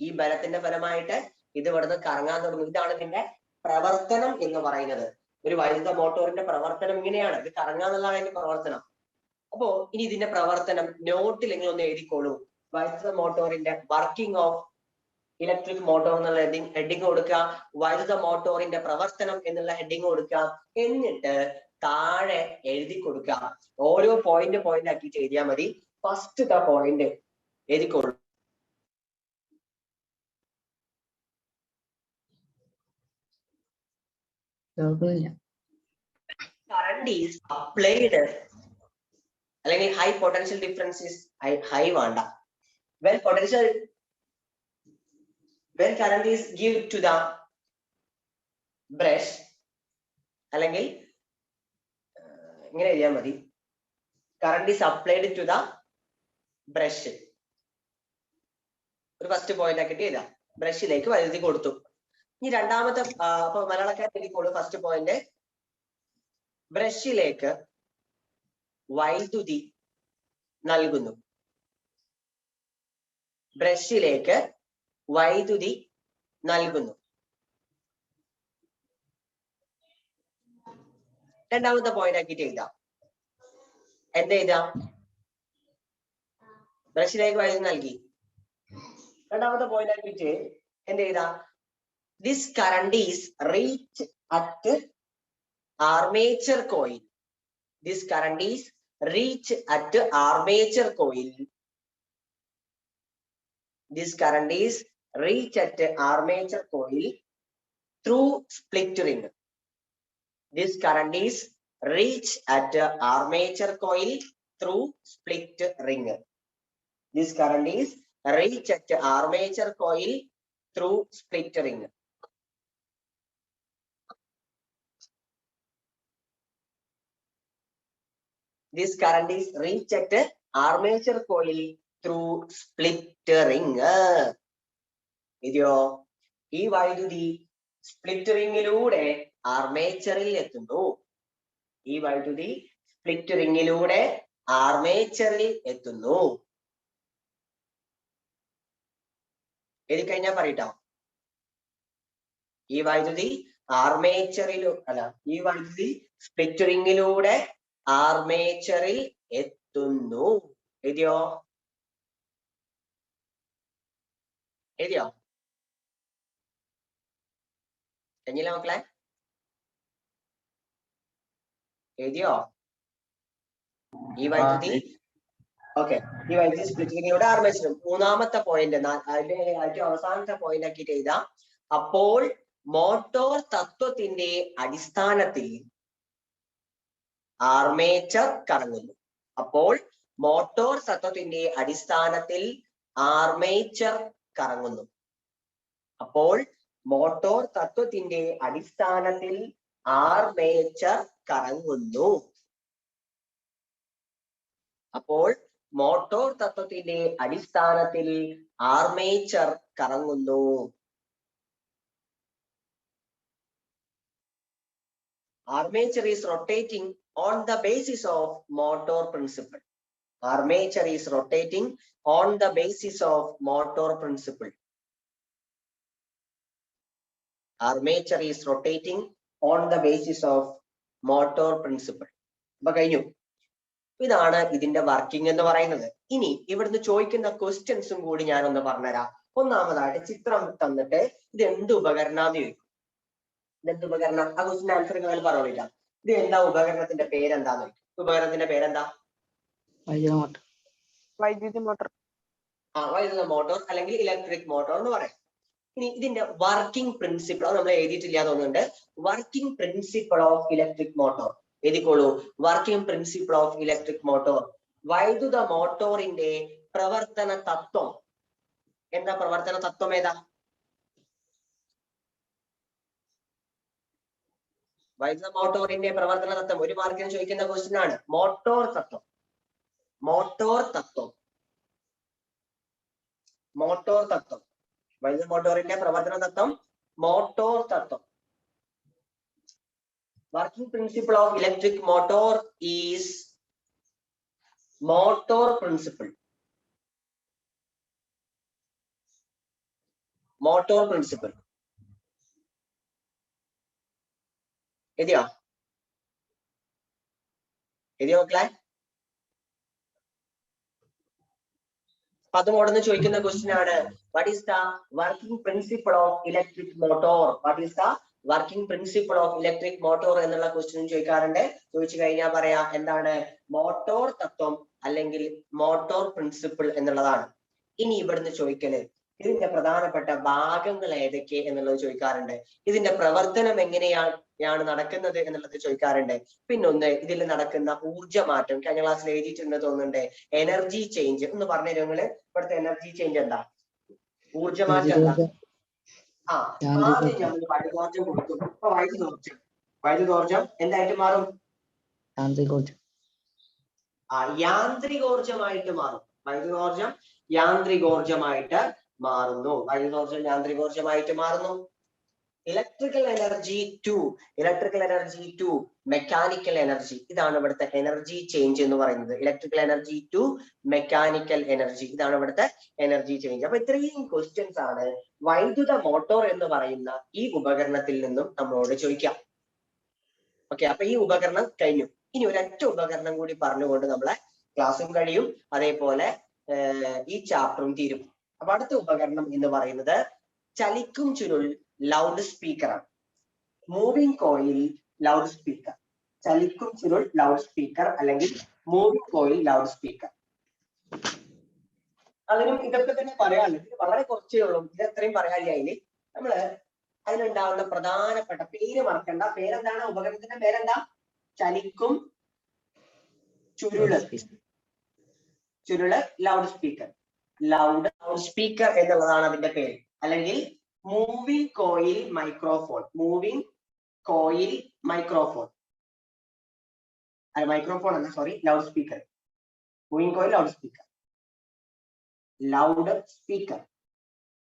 Speaker 1: ഈ ബലത്തിന്റെ ഫലമായിട്ട് ഇത് ഇവിടുന്ന് കറങ്ങാൻ തുടങ്ങും. ഇതാണ് ഇതിന്റെ പ്രവർത്തനം എന്ന് പറയുന്നത്. ഒരു വൈദ്യുത മോട്ടോറിന്റെ പ്രവർത്തനം ഇങ്ങനെയാണ്. ഇത് കറങ്ങാന്നുള്ളതാണ് അതിന്റെ പ്രവർത്തനം. അപ്പോ ഇനി ഇതിന്റെ പ്രവർത്തനം നോട്ടിൽ നിങ്ങൾ ഒന്ന് എഴുതിക്കോളൂ. വൈദ്യുത മോട്ടോറിന്റെ വർക്കിംഗ് ഓഫ് ഇലക്ട്രിക് മോട്ടോർ എന്നുള്ള ഹെഡിങ് കൊടുക്കുക. വൈദ്യുത മോട്ടോറിന്റെ പ്രവർത്തനം എന്നുള്ള ഹെഡിങ് കൊടുക്കുക. എന്നിട്ട് താഴെ എഴുതി കൊടുക്കുക. ഓരോ പോയിന്റ് ആക്കിയിട്ട് എഴുതിയാൽ മതി. ഫസ്റ്റ് പോയിന്റ് എഴുതിക്കോളൂ. Current is applied, അല്ലെങ്കിൽ high potential difference is high വേണ്ട. When current is give to the brush, അല്ലെങ്കിൽ ഇങ്ങനെ എഴുതിയാൽ മതി. Current is applied to the brush. ഒരു ഫസ്റ്റ് പോയിന്റ് ആക്കിയിട്ട് എഴുതാം. ബ്രഷിലേക്ക് വൈദ്യുതി കൊടുത്തു. ഇനി രണ്ടാമത്തെ അപ്പൊ മലയാളക്കാർ എഴുതിക്കോളൂ. ഫസ്റ്റ് പോയിന്റ്, ബ്രഷിലേക്ക് വൈദ്യുതി നൽകുന്നു. ബ്രഷിലേക്ക് വൈദ്യുതി നൽകുന്നു. രണ്ടാമത്തെ പോയിന്റ് ആക്കിയിട്ട് എഴുതാം. എന്താ എഴുതാം? ബ്രഷിലേക്ക് വൈദ്യുതി നൽകി. രണ്ടാമത്തെ പോയിന്റ് ആക്കിയിട്ട് എന്ത് എഴുതാം? This current is reach at armature coil. This current is reach at armature coil. This current is reach at armature coil through split ring. This current is reach at armature coil through split ring. This current is reach at armature coil through split ring. This current is reach at armature coil through split ring. ഇതോ ഈ വൈദ്യുതി split റിംഗിലൂടെ ആർമേച്ചറിൽ എത്തുന്നു. ഈ വൈദ്യുതി split റിംഗിലൂടെ ആർമേച്ചറിൽ എത്തുന്നു. എഴുതിക്കഴിഞ്ഞാൽ പറയട്ടോ. ഈ വൈദ്യുതി ഈ വൈദ്യുതി സ്പ്ലിറ്റ് റിംഗിലൂടെ ആർമേച്ചറിൽ എത്തുന്നു. എഴുതിയോ? എഴുതിയോ? കഴിഞ്ഞില്ല മക്കളെ? എഴുതിയോ? ഈ വൈദ്യുതി ഓക്കെ, ഈ വൈദ്യുതി സ്പ്ലിറ്റിങ്ങിലൂടെ ആർമേച്ചർ. മൂന്നാമത്തെ പോയിന്റ്, അതിന്റെ ഏറ്റവും അവസാനത്തെ പോയിന്റ് ആക്കിയിട്ട് എഴുതാം. അപ്പോൾ മോട്ടോർ തത്വത്തിന്റെ അടിസ്ഥാനത്തിൽ ആർമേച്ചർ കറങ്ങുന്നു. അപ്പോൾ മോട്ടോർ തത്വത്തിന്റെ അടിസ്ഥാനത്തിൽ ആർമേച്ചർ കറങ്ങുന്നു. അപ്പോൾ മോട്ടോർ തത്വത്തിന്റെ അടിസ്ഥാനത്തിൽ ആർമേച്ചർ കറങ്ങുന്നു. അപ്പോൾ മോട്ടോർ തത്വത്തിന്റെ അടിസ്ഥാനത്തിൽ ആർമേച്ചർ കറങ്ങുന്നു. Armature is rotating on the basis of motor principle. Armature is rotating on the basis of motor principle. Armature is rotating on the basis of motor principle. അപ്പൊ കഴിഞ്ഞു. ഇതാണ് ഇതിന്റെ working എന്ന് പറയുന്നത്. ഇനി ഇവിടുന്ന് ചോദിക്കുന്ന ക്വസ്റ്റ്യൻസും കൂടി ഞാനൊന്ന് പറഞ്ഞുതരാം. ഒന്നാമതായിട്ട് ചിത്രം തന്നിട്ട് ഇത് എന്ത് ഉപകരണാന്ന് ചോദിക്കും. ഇതെന്ത് ഉപകരണം? ആ ക്വസ്റ്റിന്റെ ആൻസർ നിങ്ങൾ പറഞ്ഞോളില്ല. ഇത് എന്താ ഉപകരണത്തിന്റെ പേരെന്താന്ന് ചോദിക്കും. ഉപകരണത്തിന്റെ പേരെന്താ?
Speaker 3: വൈദ്യുതി മോട്ടോർ.
Speaker 1: വൈദ്യുത മോട്ടോർ അല്ലെങ്കിൽ ഇലക്ട്രിക് മോട്ടോർ എന്ന് പറയാം. ഇനി ഇതിന്റെ വർക്കിംഗ് പ്രിൻസിപ്പിൾ നമ്മൾ എഴുതിയിട്ടില്ല തോന്നുന്നുണ്ട്. Working principle of electric motor എഴുതിക്കോളൂ. Working principle of electric motor. വൈദ്യുത മോട്ടോറിന്റെ പ്രവർത്തന തത്വം എന്താ? പ്രവർത്തന തത്വം ഏതാ? വൈദ്യുത മോട്ടോറിന്റെ പ്രവർത്തന തത്വം ഒരു മാർക്കിന് ചോദിക്കുന്ന ക്വസ്റ്റ്യൻ ആണ്. മോട്ടോർ തത്വം. മോട്ടോർ തത്വം. മോട്ടോർ തത്വം. വൈദ്യുത മോട്ടോറിന്റെ പ്രവർത്തന തത്വം മോട്ടോർ തത്വം. Working principle of electric motor is motor principle. Motor principle. എഴുതിയോ? എഴുതിയോ മക്കളെ? അത് മോഡെന്ന് ചോദിക്കുന്ന ക്വസ്റ്റ്യൻ ആണ്. What is the working principle of electric motor? What is the working principle of electric motor എന്നുള്ള ക്വസ്റ്റ്യൻ ചോദിക്കാറുണ്ട്. ചോദിച്ചു കഴിഞ്ഞാൽ പറയാ എന്താണ്? മോട്ടോർ തത്വം അല്ലെങ്കിൽ മോട്ടോർ പ്രിൻസിപ്പിൾ എന്നുള്ളതാണ്. ഇനി ഇവിടുന്ന് ചോദിക്കല് ഇതിന്റെ പ്രധാനപ്പെട്ട ഭാഗങ്ങൾ ഏതൊക്കെ എന്നുള്ളത് ചോദിക്കാറുണ്ട്. ഇതിന്റെ പ്രവർത്തനം എങ്ങനെയാണ് നടക്കുന്നത് എന്നുള്ളത് ചോദിക്കാറുണ്ട്. പിന്നൊന്ന് ഇതിൽ നടക്കുന്ന ഊർജ്ജമാറ്റം. കഴിഞ്ഞ ക്ലാസ്സിൽ എഴുതിയിട്ടുണ്ട് തോന്നുന്നുണ്ട്. എനർജി ചേഞ്ച് ഒന്ന് പറഞ്ഞു നിങ്ങള്. ഇവിടുത്തെ എനർജി ചേഞ്ച് എന്താ? ഊർജ്ജമാറ്റം എന്താ? ആദ്യം നമ്മൾ വൈദ്യുതോർജ്ജം കൊടുക്കും. ഇപ്പൊ വൈദ്യുതോർജ്ജം എന്തായിട്ട് മാറും? യാന്ത്രികോർജ്ജമായിട്ട് മാറും. വൈദ്യുതോർജ്ജം യാന്ത്രികോർജ്ജമായിട്ട് മാറുന്നു. വൈദ്യുതോർജ്ജം യാന്ത്രികോർജ്ജമായിട്ട് മാറുന്നു. Electrical energy to mechanical energy. ഇതാണ് ഇവിടുത്തെ എനർജി ചേഞ്ച് എന്ന് പറയുന്നത്. Electrical energy to mechanical energy, ഇതാണ് ഇവിടുത്തെ എനർജി ചേഞ്ച്. അപ്പൊ ഇത്രയും ക്വസ്റ്റ്യൻസ് ആണ് വൈദ്യുത മോട്ടോർ എന്ന് പറയുന്ന ഈ ഉപകരണത്തിൽ നിന്നും നമ്മളോട് ചോദിക്കാം. ഓക്കെ, അപ്പൊ ഈ ഉപകരണം കഴിഞ്ഞു. ഇനി ഒരൊറ്റ ഉപകരണം കൂടി പറഞ്ഞുകൊണ്ട് നമ്മളെ ക്ലാസ്സും കഴിയും, അതേപോലെ ഈ ചാപ്റ്ററും തീരും. അപ്പൊ അടുത്ത ഉപകരണം എന്ന് പറയുന്നത് ചലിക്കും ചുരുൾ ലൗഡ് സ്പീക്കറാണ്. മൂവിംഗ് കോയിൽ ലൗഡ് സ്പീക്കർ, ചലിക്കും ചുരുൾ ലൗഡ് സ്പീക്കർ അല്ലെങ്കിൽ മൂവിംഗ് കോയിൽ ലൗഡ് സ്പീക്കർ. അതിനും ഇതൊക്കെ തന്നെ പറയാനുള്ളത്. ഇത് വളരെ കുറച്ചേ ഉള്ളൂ, ഇത് എത്രയും പറയാനില്ല. നമ്മള് അതിലുണ്ടാവുന്ന പ്രധാനപ്പെട്ട പേര് മറക്കണ്ട. പേരെന്താണ്? ഉപകരണത്തിന്റെ പേരെന്താ? ചലിക്കും ചുരുള് ലൗഡ് സ്പീക്കർ. ലൗഡ് സ്പീക്കർ എന്നുള്ളതാണ് അതിന്റെ പേര്. അല്ലെങ്കിൽ moving coil microphone. Moving coil microphone അല്ല, മൈക്രോഫോൺ അല്ല, sorry, loud speaker. Moving coil loud speaker. Loud speaker.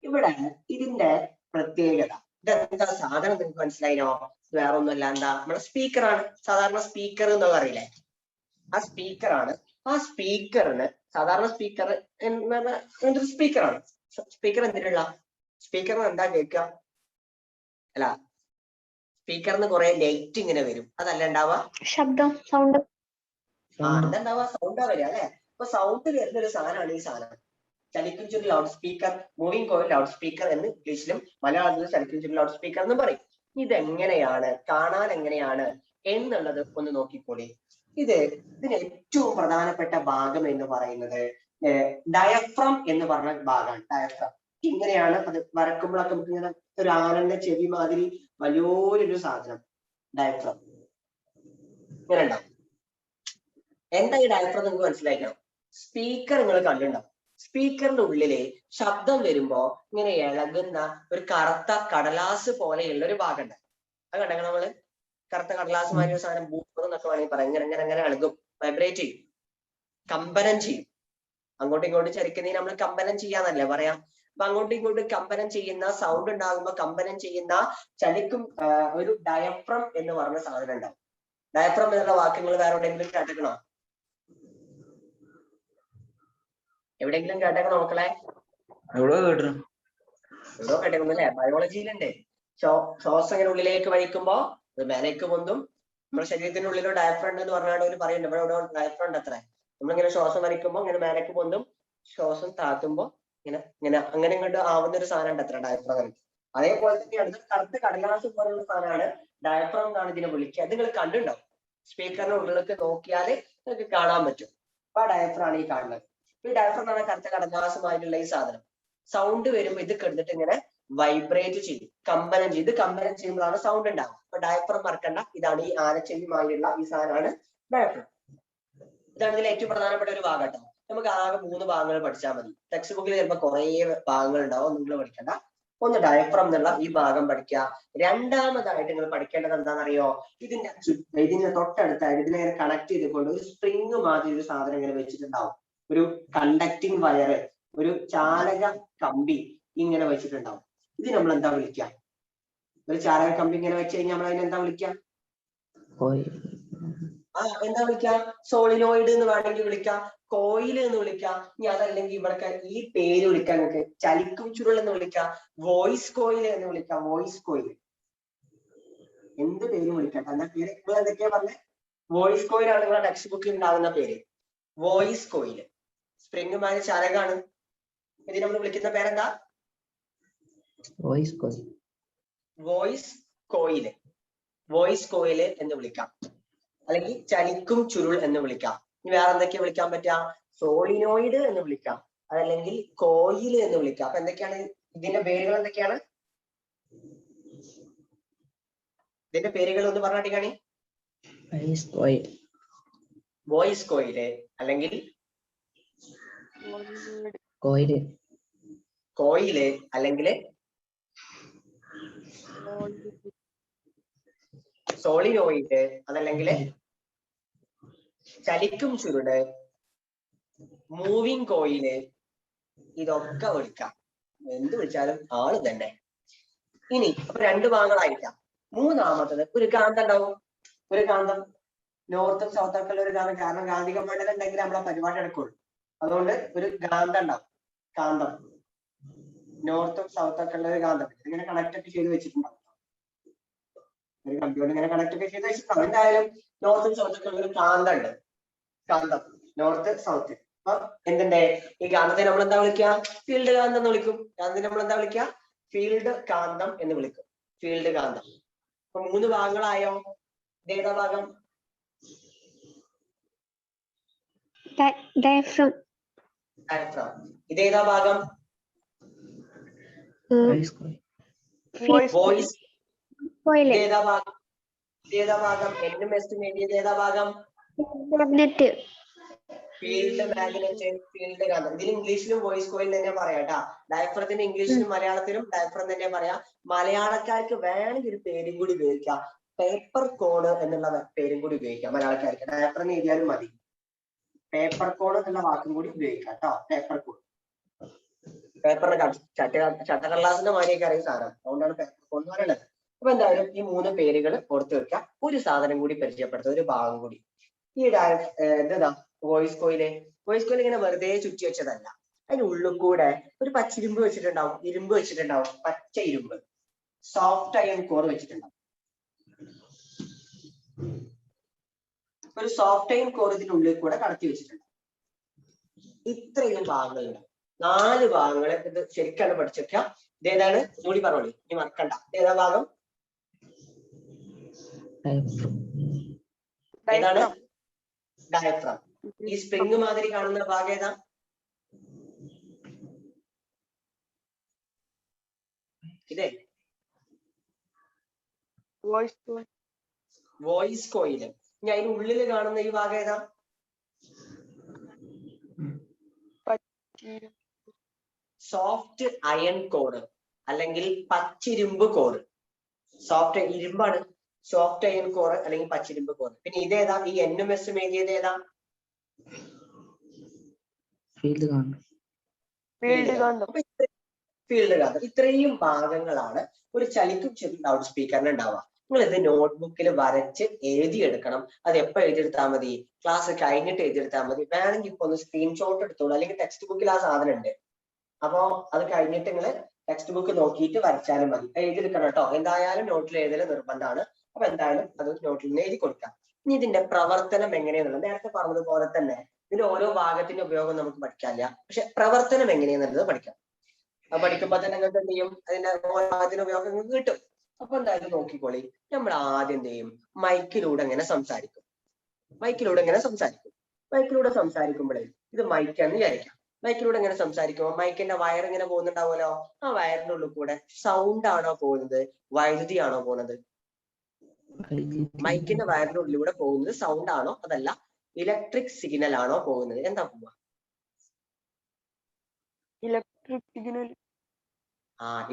Speaker 1: ഇവിടെ ഇതിന്റെ പ്രത്യേകത, ഇതെന്താ സാധനം നിങ്ങൾക്ക് മനസ്സിലായിനോ? വേറെ ഒന്നുമല്ല, എന്താ, നമ്മുടെ സ്പീക്കറാണ്. സാധാരണ സ്പീക്കർ എന്നൊക്കെ അറിയില്ലേ? ആ സ്പീക്കറാണ്. ആ സ്പീക്കറിന് സാധാരണ സ്പീക്കർ എന്തൊരു സ്പീക്കറാണ്. സ്പീക്കർ എന്തിനുള്ള? സ്പീക്കറിന് എന്താ കേൾക്കുക? അല്ല, സ്പീക്കറിന് കുറെ ലൈറ്റ് ഇങ്ങനെ വരും, അതല്ല ഉണ്ടാവുക?
Speaker 4: ശബ്ദം, സൗണ്ട്.
Speaker 1: എന്താ ഉണ്ടാവുക? സൗണ്ടാ വരിക അല്ലെ? അപ്പൊ സൗണ്ട് വരുന്ന ഒരു സാധനമാണ് ഈ സാധനം. ചലിക്കും ചുരുൾ loud speaker, moving coil loud speaker എന്ന് ഇംഗ്ലീഷിലും മലയാളത്തിലും ചലിക്കും ചുരുൾ ലൗഡ് സ്പീക്കർ എന്ന് പറയും. ഇതെങ്ങനെയാണ്, കാണാൻ എങ്ങനെയാണ് എന്നുള്ളത് ഒന്ന് നോക്കിക്കോളി. ഇതിന് ഏറ്റവും പ്രധാനപ്പെട്ട ഭാഗം എന്ന് പറയുന്നത് ഡയഫ്രം എന്ന് പറഞ്ഞ ഭാഗമാണ്. ഡയഫ്രം ഇങ്ങനെയാണ്. അത് വരക്കുമ്പോഴൊക്കെ നമുക്ക് ഇങ്ങനെ ഒരു ആനന്റെ ചെവി മാതിരി വലിയൊരു സാധനം ഡയഫ്രം ഇങ്ങനെ ഉണ്ടാവും. എന്താ ഈ ഡയഫ്രം നിങ്ങൾക്ക് മനസ്സിലാക്കണം? സ്പീക്കർ നിങ്ങൾ കണ്ടിട്ടുണ്ടാവും. സ്പീക്കറിന്റെ ഉള്ളില് ശബ്ദം വരുമ്പോ ഇങ്ങനെ ഇളകുന്ന ഒരു കറുത്ത കടലാസ് പോലെയുള്ള ഒരു ഭാഗം ഉണ്ട്. അത് കണ്ടെങ്കിൽ നമ്മള് കറുത്ത കടലാസ് മാതിരി ഒരു സാധനം ഭൂപം എന്നൊക്കെ വേണമെങ്കിൽ പറയാം. ഇങ്ങനെ ഇളകും, വൈബ്രേറ്റ് ചെയ്യും, കമ്പനം ചെയ്യും. അങ്ങോട്ടും ഇങ്ങോട്ടും ചലിക്കുന്നതിന് നമ്മൾ കമ്പനം ചെയ്യാന്നല്ലേ പറയാം. അപ്പൊ അങ്ങോട്ടും ഇങ്ങോട്ടും കമ്പനം ചെയ്യുന്ന സൗണ്ട് ഉണ്ടാകുമ്പോ കമ്പനം ചെയ്യുന്ന ചലിക്കും ഒരു ഡയഫ്രം എന്ന് പറഞ്ഞ സാധനം ഉണ്ടാവും. ഡയഫ്രം എന്നുള്ള വാക്കുകൾ വേറെ എവിടെയെങ്കിലും കേട്ടേക്കണോ? എവിടെയെങ്കിലും കേട്ടേക്കണോ മക്കളെ? എവിടോ കേട്ടേക്കുന്നു അല്ലേ? ബയോളജിയിലുണ്ട്. ശ്വാസം ഇങ്ങനെ ഉള്ളിലേക്ക് വലിക്കുമ്പോ അത് മേലേക്ക് പൊന്തും. നമ്മുടെ ശരീരത്തിന്റെ ഉള്ളിൽ ഡയഫ്രം എന്ന് പറഞ്ഞാൽ ഒരു പറയുന്നുണ്ട്, ഇവിടെ ഡയഫ്രം ഉണ്ട് അത്ര. നമ്മളിങ്ങനെ ശ്വാസം വലിക്കുമ്പോൾ ഇങ്ങനെ മേലേക്ക് പൊന്തും, ശ്വാസം താത്തുമ്പോ അങ്ങനെ ഇങ്ങോട്ട് ആവുന്ന ഒരു സാധനം ഉണ്ട് അത്ര ഡയഫ്രം. അതേപോലെ തന്നെയാണ് കറുത്ത കടലാസ് പോലുള്ള സാധനമാണ് ഡയഫ്രം എന്നാണ് ഇതിനെ വിളിക്കുക. അത് നിങ്ങൾ കണ്ടുണ്ടാവും. സ്പീക്കറിന്റെ ഉള്ളിലേക്ക് നോക്കിയാല് നിങ്ങൾക്ക് കാണാൻ പറ്റും. അപ്പൊ ആ ഡയഫ്രം ആണ് ഈ കാണുന്നത്. ഈ ഡയഫ്രം എന്നാണ് കറുത്ത കടലാസുമായിട്ടുള്ള ഈ സാധനം. സൗണ്ട് വരുമ്പോൾ ഇത് കിടന്നിട്ട് ഇങ്ങനെ വൈബ്രേറ്റ് ചെയ്യും, കമ്പനം ചെയ്ത്. കമ്പനം ചെയ്യുമ്പോഴാണ് സൗണ്ട് ഉണ്ടാവുക. അപ്പൊ ഡയഫ്രം മറക്കണ്ട, ഇതാണ് ഈ ആനച്ചെവിയുമായുള്ള ഈ സാധനമാണ് ഡയഫ്രം. ഇതാണ് ഇതിൽ ഏറ്റവും പ്രധാനപ്പെട്ട ഒരു ഭാഗം കേട്ടോ. നമുക്ക് ആകെ 3 ഭാഗങ്ങൾ പഠിച്ചാൽ മതി. ടെക്സ്റ്റ് ബുക്കിൽ ചിലപ്പോൾ കുറെ ഭാഗങ്ങൾ ഉണ്ടാവും, നിങ്ങൾ പഠിക്കണ്ട. ഒന്ന് ഡയഫ്രം എന്നുള്ള ഈ ഭാഗം പഠിക്കുക. രണ്ടാമതായിട്ട് നിങ്ങൾ പഠിക്കേണ്ടത് എന്താണെന്നറിയോ? ഇതിന്റെ തൊട്ടടുത്തായിട്ട് ഇതിനെ കണക്ട് ചെയ്തുകൊണ്ട് ഒരു സ്പ്രിങ് മാതിരി ഒരു സാധനം ഇങ്ങനെ വെച്ചിട്ടുണ്ടാവും. ഒരു കണ്ടക്ടിങ് വയറ്, ഒരു ചാലക കമ്പി ഇങ്ങനെ വെച്ചിട്ടുണ്ടാവും. ഇത് നമ്മൾ എന്താ വിളിക്കുക? ഒരു ചാലക കമ്പി ഇങ്ങനെ വെച്ച് കഴിഞ്ഞാൽ നമ്മൾ അതിനെന്താ വിളിക്കുക? എന്താ വിളിക്കുക? സോളിനോയിഡ് എന്ന് വേണമെങ്കിൽ വിളിക്കാം, കോയിൽ എന്ന് വിളിക്കാം. ഇനി അതല്ലെങ്കിൽ ഇവിടെ ഈ പേര് വിളിക്കാൻ നിങ്ങൾക്ക് ചലിക്കും ചുരുൾ എന്ന് വിളിക്കാം, വോയിസ് കോയിൽ എന്ന് വിളിക്കാം. വോയിസ് കോയിൽ എന്ത് പേരും വിളിക്കാം. എന്താ പേര്? നിങ്ങൾ എന്തൊക്കെയാ പറഞ്ഞത്? വോയിസ് കോയിലാണ് നിങ്ങളുടെ ടെക്സ്റ്റ് ബുക്കിൽ ഉണ്ടാകുന്ന പേര്. വോയിസ് കോയിൽ സ്പ്രിങ്ങുമായ ചാലകാണ്. ഇതിന് നമ്മൾ വിളിക്കുന്ന പേരെന്താ?
Speaker 2: Voice coil.
Speaker 1: Voice coil, voice coil എന്ന് വിളിക്കാം, അല്ലെങ്കിൽ ചലിക്കും ചുരുൾ എന്ന് വിളിക്കാം. ഇനി വേറെ എന്തൊക്കെയാ വിളിക്കാൻ പറ്റുക? സോളിനോയിഡ് എന്ന് വിളിക്കാം, അതല്ലെങ്കിൽ കോയിൽ എന്ന് വിളിക്കാം. അപ്പൊ എന്തൊക്കെയാണ് ഇതിന്റെ പേരുകൾ? എന്തൊക്കെയാണ് ഇതിന്റെ പേരുകൾ? ഒന്ന് പറഞ്ഞാട്ടി കാണി. വോയിസ് കോയില്, അല്ലെങ്കിൽ കോയില്, അല്ലെങ്കിൽ സോളിനോയിഡ്, അതല്ലെങ്കിൽ ചലിക്കും ചുരുട്, മൂവിങ് കോയില്. ഇതൊക്കെ വിളിക്കാം. എന്ത് വിളിച്ചാലും ആള് തന്നെ. ഇനി അപ്പൊ 2 ഭാഗങ്ങളായിരിക്കാം. മൂന്നാമത്തത് ഒരു കാന്തം ഉണ്ടാവും. ഒരു കാന്തം നോർത്തും സൗത്തും ഒക്കെ ഉള്ള ഒരു കാന്തം. കാരണം കാന്തിക മണ്ഡലം ഉണ്ടെങ്കിൽ നമ്മളെ പരിപാടി നടക്കുള്ളൂ. അതുകൊണ്ട് ഒരു കാന്തം ഉണ്ടാവും. കാന്തം നോർത്തും സൗത്തും ഒക്കെ ഉള്ള ഒരു കാന്തം ഇങ്ങനെ കണക്ട് ഒക്കെ ചെയ്ത് വെച്ചിട്ടുണ്ടാവും. ഒരു കമ്പ്യൂട്ടർ ഇങ്ങനെ കണക്ട് ഒക്കെ ചെയ്ത് വെച്ചിട്ടുണ്ടാവും. എന്തായാലും നോർത്തും സൗത്തും ഒക്കെ ഉള്ള ഒരു കാന്തം ഉണ്ട്. കാന്തം നോർത്ത് സൗത്ത്. അപ്പൊ എന്തിന്റെ ഈ കാന്തത്തെ നമ്മൾ എന്താ വിളിക്കുക? ഫീൽഡ് കാന്തം എന്ന് വിളിക്കും. കാന്തത്തെ നമ്മൾ എന്താ വിളിക്കുക? ഫീൽഡ് കാന്തം എന്ന് വിളിക്കും. ഫീൽഡ് കാന്തം. അപ്പൊ 3 ഭാഗങ്ങളായോ? ഇതേതാ ഭാഗം?
Speaker 4: ഡയഫ്രം.
Speaker 1: ഡയഫ്രം. ഇതേതാ ഭാഗം? വോയിസ്. ഇതേതാ ഭാഗം? ഇതേതാ ഭാഗം? എന്നും എസ്റ്റും എഴുതിയത് ഏതാ ഭാഗം?
Speaker 4: മാഗ്നറ്റ്.
Speaker 1: Field magnet. ഫീൽഡ് കാന്തം. ഇതിൽ ഇംഗ്ലീഷിലും വോയിസ് കോയിൽ തന്നെ പറയാം കേട്ടാ. ഡയഫ്രത്തിന് ഇംഗ്ലീഷിലും മലയാളത്തിലും ഡയഫ്രം തന്നെ പറയാം. മലയാളക്കാർക്ക് വേണമെങ്കിൽ ഒരു പേരും കൂടി ഉപയോഗിക്കാം. പേപ്പർ കോഡ് എന്നുള്ള പേരും കൂടി ഉപയോഗിക്കാം മലയാളക്കാർക്ക്. ഡയഫ്രം എഴുതിയാലും മതി. പേപ്പർ കോഡ് എന്നുള്ള വാക്കും കൂടി ഉപയോഗിക്കാം കേട്ടോ. Paper code. പേപ്പറിന്റെ ചട്ടക്കടലാസിന്റെ മാതിരിയൊക്കെ അറിയുന്ന സാധനം. അതുകൊണ്ടാണ് പേപ്പർ കോഡ് എന്ന് പറയുന്നത്. അപ്പൊ എന്തായാലും ഈ 3 പേരുകൾ ഓർത്ത് വെക്കാം. ഒരു സാധനം കൂടി പരിചയപ്പെടുത്തുക. ഒരു ഭാഗം കൂടി. ഈ എന്താ വോയിസ് കോയില്. വോയിസ് കോയിൽ ഇങ്ങനെ വെറുതെ ചുറ്റി വെച്ചതല്ല. അതിന് ഉള്ളിൽ കൂടെ ഒരു പച്ചിരുമ്പ് വെച്ചിട്ടുണ്ടാവും. ഇരുമ്പ് വെച്ചിട്ടുണ്ടാവും. പച്ച ഇരുമ്പ്. സോഫ്റ്റ് അയൺ കോർ വെച്ചിട്ടുണ്ടാവും. ഒരു സോഫ്റ്റ് അയൺ കോർ ഇതിനുള്ളിൽ കൂടെ കടത്തി വെച്ചിട്ടുണ്ട്. ഇത്രയും ഭാഗങ്ങളുണ്ട്. 4 ഭാഗങ്ങളെ ഇത് ശരിക്കാണ് പഠിച്ചേക്കാം. ഇതേതാണ്? കൂടി പറഞ്ഞോളി, ഇനി മറക്കണ്ട. ഏതാ ഭാഗം? ഏതാണ്? ഡയഫ്രം. ഈ സ്പ്രിങ് മാതിരി കാണുന്ന ഭാഗം ഏതാ? ഇതേ വോയിസ് കോയില്. ഇനി അതിന് ഉള്ളിൽ കാണുന്ന ഈ ഭാഗം ഏതാ? സോഫ്റ്റ് അയൺ കോഡ് അല്ലെങ്കിൽ പച്ചിരുമ്പ് കോഡ്. സോഫ്റ്റ് ഇരുമ്പാണ് സോഫ്റ്റ് അയൺ കോർ അല്ലെങ്കിൽ പച്ചിരുമ്പ് കോർ. പിന്നെ ഇതേതാ? ഈ എന്നും എസും എഴുതിയത് ഏതാ?
Speaker 2: ഫീൽഡ് കാന്തം.
Speaker 1: ഫീൽഡ് കാന്തം. ഇത്രയും ഭാഗങ്ങളാണ് ഒരു ചലിക്കും ചെറിയ ലൗഡ് സ്പീക്കറിന് ഉണ്ടാവുക. നിങ്ങൾ ഇത് നോട്ട്ബുക്കിൽ വരച്ച് എഴുതിയെടുക്കണം. അത് എപ്പോ എഴുതിയെടുത്താൽ മതി? ക്ലാസ് കഴിഞ്ഞിട്ട് എഴുതിയെടുത്താൽ മതി. വേണമെങ്കിൽ ഇപ്പൊ ഒന്ന് സ്ക്രീൻഷോട്ട് എടുത്തോളൂ. അല്ലെങ്കിൽ ടെക്സ്റ്റ് ബുക്കിൽ ആ സാധനം ഉണ്ട്. അപ്പോ അത് കഴിഞ്ഞിട്ട് നിങ്ങൾ ടെക്സ്റ്റ് ബുക്ക് നോക്കിയിട്ട് വരച്ചാലും മതി. എഴുതിയെടുക്കണം കേട്ടോ. എന്തായാലും നോട്ടിൽ എഴുതൽ നിർബന്ധമാണ്. അപ്പൊ എന്തായാലും അത് നോട്ടിൽ നിന്ന് എഴുതി കൊടുക്കാം. ഇനി ഇതിന്റെ പ്രവർത്തനം എങ്ങനെയാന്നുള്ളത് നേരത്തെ പറഞ്ഞതുപോലെ തന്നെ ഇതിന്റെ ഓരോ ഭാഗത്തിന്റെ ഉപയോഗം നമുക്ക് പഠിക്കാനില്ല. പക്ഷെ പ്രവർത്തനം എങ്ങനെയാന്നുള്ളത് പഠിക്കാം. അത് പഠിക്കുമ്പോൾ തന്നെ നിങ്ങൾക്ക് എന്ത് ചെയ്യും? അതിന്റെ ഓരോ ഭാഗത്തിന്റെ ഉപയോഗം നിങ്ങൾക്ക് കിട്ടും. അപ്പൊ എന്തായാലും നോക്കിക്കോളി. നമ്മൾ ആദ്യം എന്ത് ചെയ്യും? മൈക്കിലൂടെ എങ്ങനെ സംസാരിക്കും. മൈക്കിലൂടെ സംസാരിക്കുമ്പോഴേ ഇത് മൈക്കാന്ന് വിചാരിക്കാം. മൈക്കിലൂടെ എങ്ങനെ സംസാരിക്കുമ്പോൾ മൈക്കിന്റെ വയർ ഇങ്ങനെ പോകുന്നുണ്ടാവുമല്ലോ. ആ വയറിന്റെ ഉള്ളിൽ കൂടെ സൗണ്ട് ആണോ പോകുന്നത്? വൈദ്യുതി ആണോ പോകുന്നത്? മൈക്കിന്റെ വയറിന്റെ ഉള്ളിലൂടെ പോകുന്നത് സൗണ്ട് ആണോ അതല്ല ഇലക്ട്രിക് സിഗ്നൽ ആണോ പോകുന്നത്? എന്താ പോവാ?
Speaker 3: Electric signal.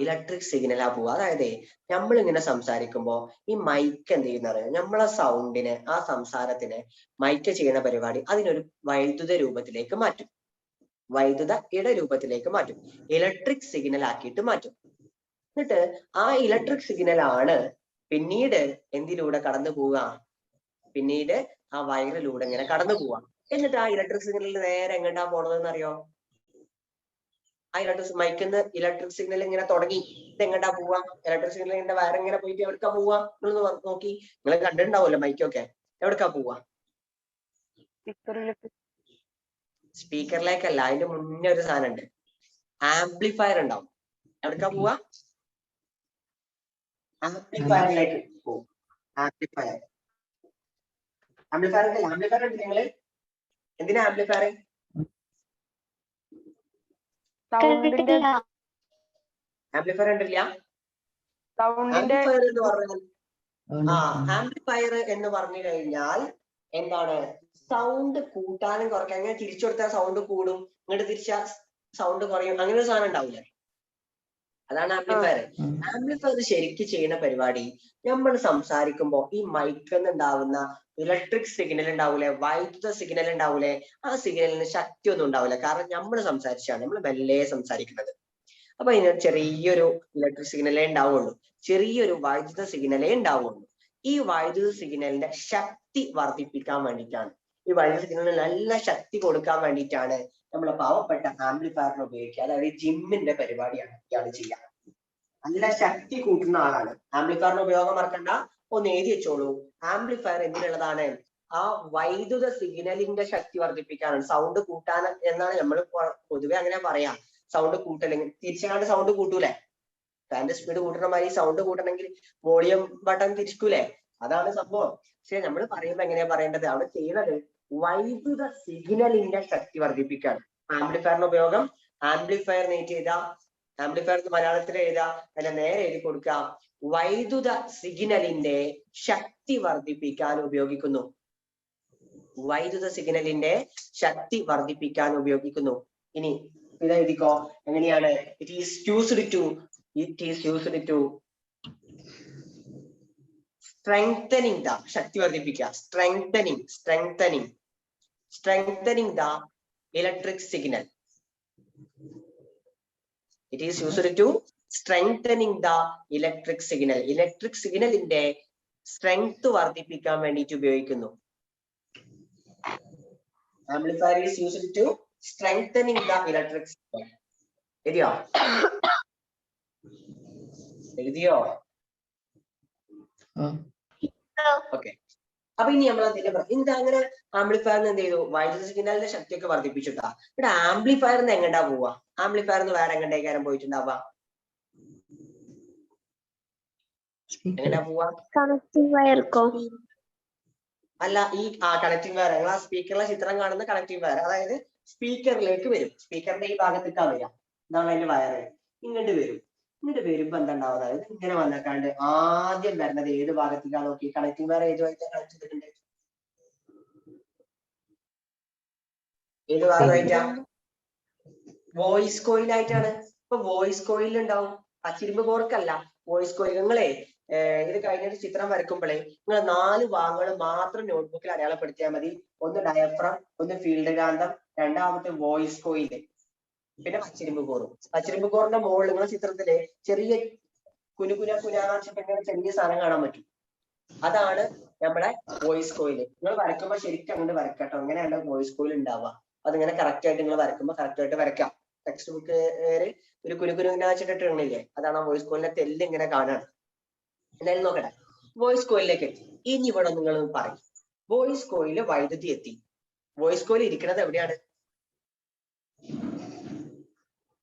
Speaker 1: ഇലക്ട്രിക് സിഗ്നലാ പോവുക. അതായത് നമ്മൾ ഇങ്ങനെ സംസാരിക്കുമ്പോ ഈ മൈക്ക് എന്ത് ചെയ്യുന്ന നമ്മളെ സൗണ്ടിനെ, ആ സംസാരത്തിനെ മൈക്ക് ചെയ്യുന്ന പരിപാടി അതിനൊരു വൈദ്യുത രൂപത്തിലേക്ക് മാറ്റും. വൈദ്യുത ഇടരൂപത്തിലേക്ക് മാറ്റും. ഇലക്ട്രിക് സിഗ്നൽ ആക്കിയിട്ട് മാറ്റും. എന്നിട്ട് ആ ഇലക്ട്രിക് സിഗ്നൽ ആണ് പിന്നീട് എന്തിലൂടെ കടന്നു പോവുക? പിന്നീട് ആ വയറിലൂടെ ഇങ്ങനെ കടന്നു പോവാം. എന്നിട്ട് ആ ഇലക്ട്രിക് സിഗ്നലിൽ നേരെ എങ്ങോട്ടാ പോണതെന്ന് അറിയോ? ആ മൈക്കിന്ന് ഇലക്ട്രിക് സിഗ്നൽ ഇങ്ങനെ തുടങ്ങി ഇത് എങ്ങോട്ടാ പോവാ? ഇലക്ട്രിക് സിഗ്നലിന്റെ വയർ ഇങ്ങനെ പോയിട്ട് എവിടേക്കാ പോവാ? നിങ്ങൾ നോക്കി, നിങ്ങൾ കണ്ടിട്ടുണ്ടാവുമല്ലോ മൈക്കൊക്കെ. എവിടേക്കാ പോവാ? സ്പീക്കറിലേക്കല്ല, അതിന്റെ മുന്നേ ഒരു സാധനം ഉണ്ട്, ആംപ്ലിഫയർ ഉണ്ടാവും. എവിടേക്കാ പോവാ? ആംപ്ലിഫയറിലേക്ക് പോകും. ആംപ്ലിഫയർ ഉണ്ട്. നിങ്ങള് എന്തിനാ ആംപ്ലിഫയർ? ആംപ്ലിഫയർ ഉണ്ടില്ല. ആംപ്ലിഫയർ എന്ന് പറഞ്ഞാൽ ആംപ്ലിഫയർ എന്ന് പറഞ്ഞു കഴിഞ്ഞാൽ എന്താണ്? സൗണ്ട് കൂട്ടാനും കുറയ്ക്കാൻ. അങ്ങനെ തിരിച്ചു കൊടുത്താൽ സൗണ്ട് കൂടും, ഇങ്ങോട്ട് തിരിച്ചാൽ സൗണ്ട് കുറയും, അങ്ങനെ ഒരു സാധനം ഉണ്ടാവില്ലേ? അതാണ് ആംപ്ലിഫയർ. ആംപ്ലിഫയർ ശരിക്കും ചെയ്യുന്ന പരിപാടി, നമ്മൾ സംസാരിക്കുമ്പോൾ ഈ മൈക്കിൽ ഉണ്ടാവുന്ന ഇലക്ട്രിക് സിഗ്നൽ ഉണ്ടാവൂലേ, വൈദ്യുത സിഗ്നൽ ഉണ്ടാവൂലേ, ആ സിഗ്നലിന് ശക്തി ഒന്നും ഉണ്ടാവില്ല. കാരണം നമ്മൾ സംസാരിച്ചാണ്, നമ്മൾ മെല്ലെ സംസാരിക്കുന്നത്. അപ്പൊ അതിന് ചെറിയൊരു ഇലക്ട്രിക് സിഗ്നലേ ഉണ്ടാവുള്ളൂ, ചെറിയൊരു വൈദ്യുത സിഗ്നലേ ഉണ്ടാവുള്ളൂ. ഈ വൈദ്യുത സിഗ്നലിന്റെ ശക്തി വർദ്ധിപ്പിക്കാൻ വേണ്ടിയിട്ടാണ്, ഈ വൈദ്യുത സിഗ്നലിന് നല്ല ശക്തി കൊടുക്കാൻ വേണ്ടിയിട്ടാണ് നമ്മളെ പാവപ്പെട്ട ആംപ്ലിഫയറിനെ ഉപയോഗിക്കുക. അതായത് ജിമ്മിന്റെ പരിപാടിയാണ് ഇയാൾ ചെയ്യുക. നല്ല ശക്തി കൂട്ടുന്ന ആളാണ്. ആംപ്ലിഫയറിന്റെ ഉപയോഗം മറക്കണ്ട, ഒന്ന് എഴുതി വെച്ചോളൂ. ആംപ്ലിഫയർ എന്തിനുള്ളതാണ്? ആ വൈദ്യുത സിഗ്നലിന്റെ ശക്തി വർദ്ധിപ്പിക്കാനാണ്, സൗണ്ട് കൂട്ടാൻ എന്നാണ് നമ്മൾ പൊതുവെ അങ്ങനെ പറയാം. സൗണ്ട് കൂട്ടല്ലെങ്കിൽ തിരിച്ചാണ്ട് സൗണ്ട് കൂട്ടൂലേ, ഫാന്റെ സ്പീഡ് കൂട്ടണ മാതിരി സൗണ്ട് കൂട്ടണമെങ്കിൽ വോളിയം ബട്ടൺ തിരിക്കൂലേ, അതാണ് സംഭവം. പക്ഷെ നമ്മൾ പറയുമ്പോൾ എങ്ങനെയാ പറയേണ്ടത്? അവിടെ ചെയ്യുന്നത് വൈദ്യുത സിഗ്നലിന്റെ ശക്തി വർദ്ധിപ്പിക്കാണ്. ആംപ്ലിഫയറിന്റെ ഉപയോഗം, ആംപ്ലിഫയർ നെയ്റ്റ് ചെയ്താ, ആംപ്ലിഫയർ മലയാളത്തിൽ എഴുതാ, അല്ല നേരെ എഴുതി കൊടുക്കാം, വൈദ്യുത സിഗ്നലിന്റെ ശക്തി വർദ്ധിപ്പിക്കാൻ ഉപയോഗിക്കുന്നു. വൈദ്യുത സിഗ്നലിന്റെ ശക്തി വർദ്ധിപ്പിക്കാൻ ഉപയോഗിക്കുന്നു. ഇനി ഇത് എഴുതിക്കോ, എങ്ങനെയാണ്? It is used to strengthening the, ശക്തി വർദ്ധിപ്പിക്കുക, strengthening the electric signal. It is used to strengthening the electric signal. Electric സിഗ്നലിന്റെ സ്ട്രെങ്ത് വർദ്ധിപ്പിക്കാൻ വേണ്ടിയിട്ട് ഉപയോഗിക്കുന്നു. Amplifier is used to strengthening the electric signal. എഴുതിയോ? ഓക്കെ. അപ്പൊ ഇനി നമ്മൾ എന്താ അങ്ങനെ ആംപ്ലിഫയറിന് എന്ത് ചെയ്തു? വൈദ്യുത സിഗ്നലിന്റെ ശക്തിയൊക്കെ വർദ്ധിപ്പിച്ചിട്ടാ. ഇവിടെ ആംപ്ലിഫയറിന് എങ്ങണ്ടാ പോവാ? ആംപ്ലിഫയറിന് വേറെ എങ്ങണ്ടേക്കാരം പോയിട്ടുണ്ടാവുക? എങ്ങനെയാ പോവാ? അല്ല, ഈ കണക്റ്റിംഗ് വയർ, നിങ്ങൾ ആ സ്പീക്കറിലെ ചിത്രം കാണുന്ന കണക്റ്റിംഗ് വയർ, അതായത് സ്പീക്കറിലേക്ക് വരും. സ്പീക്കറിന്റെ ഈ ഭാഗത്തേക്കാണ് വരിക. ഇതാണ് അതിന്റെ വയറ്. ഇങ്ങോട്ട് വരും. ഇങ്ങോട്ട് വരുമ്പോ എന്താ ഉണ്ടാവുക? അതായത് ഇങ്ങനെ വന്നേക്കാണ്ട് ആദ്യം വരുന്നത് ഏത് ഭാഗത്തേക്കാണ്? നോക്കി, കണക്റ്റിംഗ് വയർ ഏതുമായിട്ട് കണക്ട് ചെയ്തിട്ടുണ്ട്? ഏത് ഭാഗമായിട്ടാ? വോയിസ് കോയിലായിട്ടാണ്. ഇപ്പൊ വോയിസ് കോയിൽ ഉണ്ടാവും, പച്ചിരുമ്പ് കോർക്കല്ല, വോയിസ് കോയിൽ. നിങ്ങളെ ഇത് കഴിഞ്ഞിട്ട് ചിത്രം വരക്കുമ്പോഴേ നിങ്ങൾ 4 ഭാഗങ്ങൾ മാത്രം നോട്ട്ബുക്കിൽ അടയാളപ്പെടുത്തിയാൽ മതി. ഒന്ന് ഡയഫ്രം, ഒന്ന് ഫീൽഡ് കാന്തം, രണ്ടാമത്തെ വോയിസ് കോയില്, പിന്നെ പച്ചിരുമ്പ് കോറും. പച്ചിരുമ്പ് കോറിന്റെ മുകളിൽ നിങ്ങളെ ചിത്രത്തില് ചെറിയ കുനാച്ചിട്ട് ചെറിയ സാധനം കാണാൻ പറ്റും. അതാണ് നമ്മുടെ വോയിസ് കോയില്. നിങ്ങൾ വരക്കുമ്പോൾ ശരിക്കും അങ്ങോട്ട് വരക്കട്ടോ, അങ്ങനെയാണ് വോയിസ് കോയിൽ ഉണ്ടാവുക. അതിങ്ങനെ കറക്റ്റ് ആയിട്ട് നിങ്ങൾ വരക്കുമ്പോൾ കറക്റ്റ് ആയിട്ട് വരക്കാം. ടെക്സ്റ്റ് ബുക്ക് ഒരു കുനാച്ചിട്ടിട്ടില്ലേ, അതാണ് ആ വോയിസ് കോയിലിന്റെ തെല്ല് ഇങ്ങനെ കാണാണ്. എന്തായാലും നോക്കട്ടെ, വോയിസ് കോയിലേക്ക് എത്തി. ഇനി ഇവിടെ നിങ്ങൾ പറയും, വോയിസ് കോയില് വൈദ്യുതി എത്തി. വോയിസ് കോയിൽ ഇരിക്കുന്നത് എവിടെയാണ്?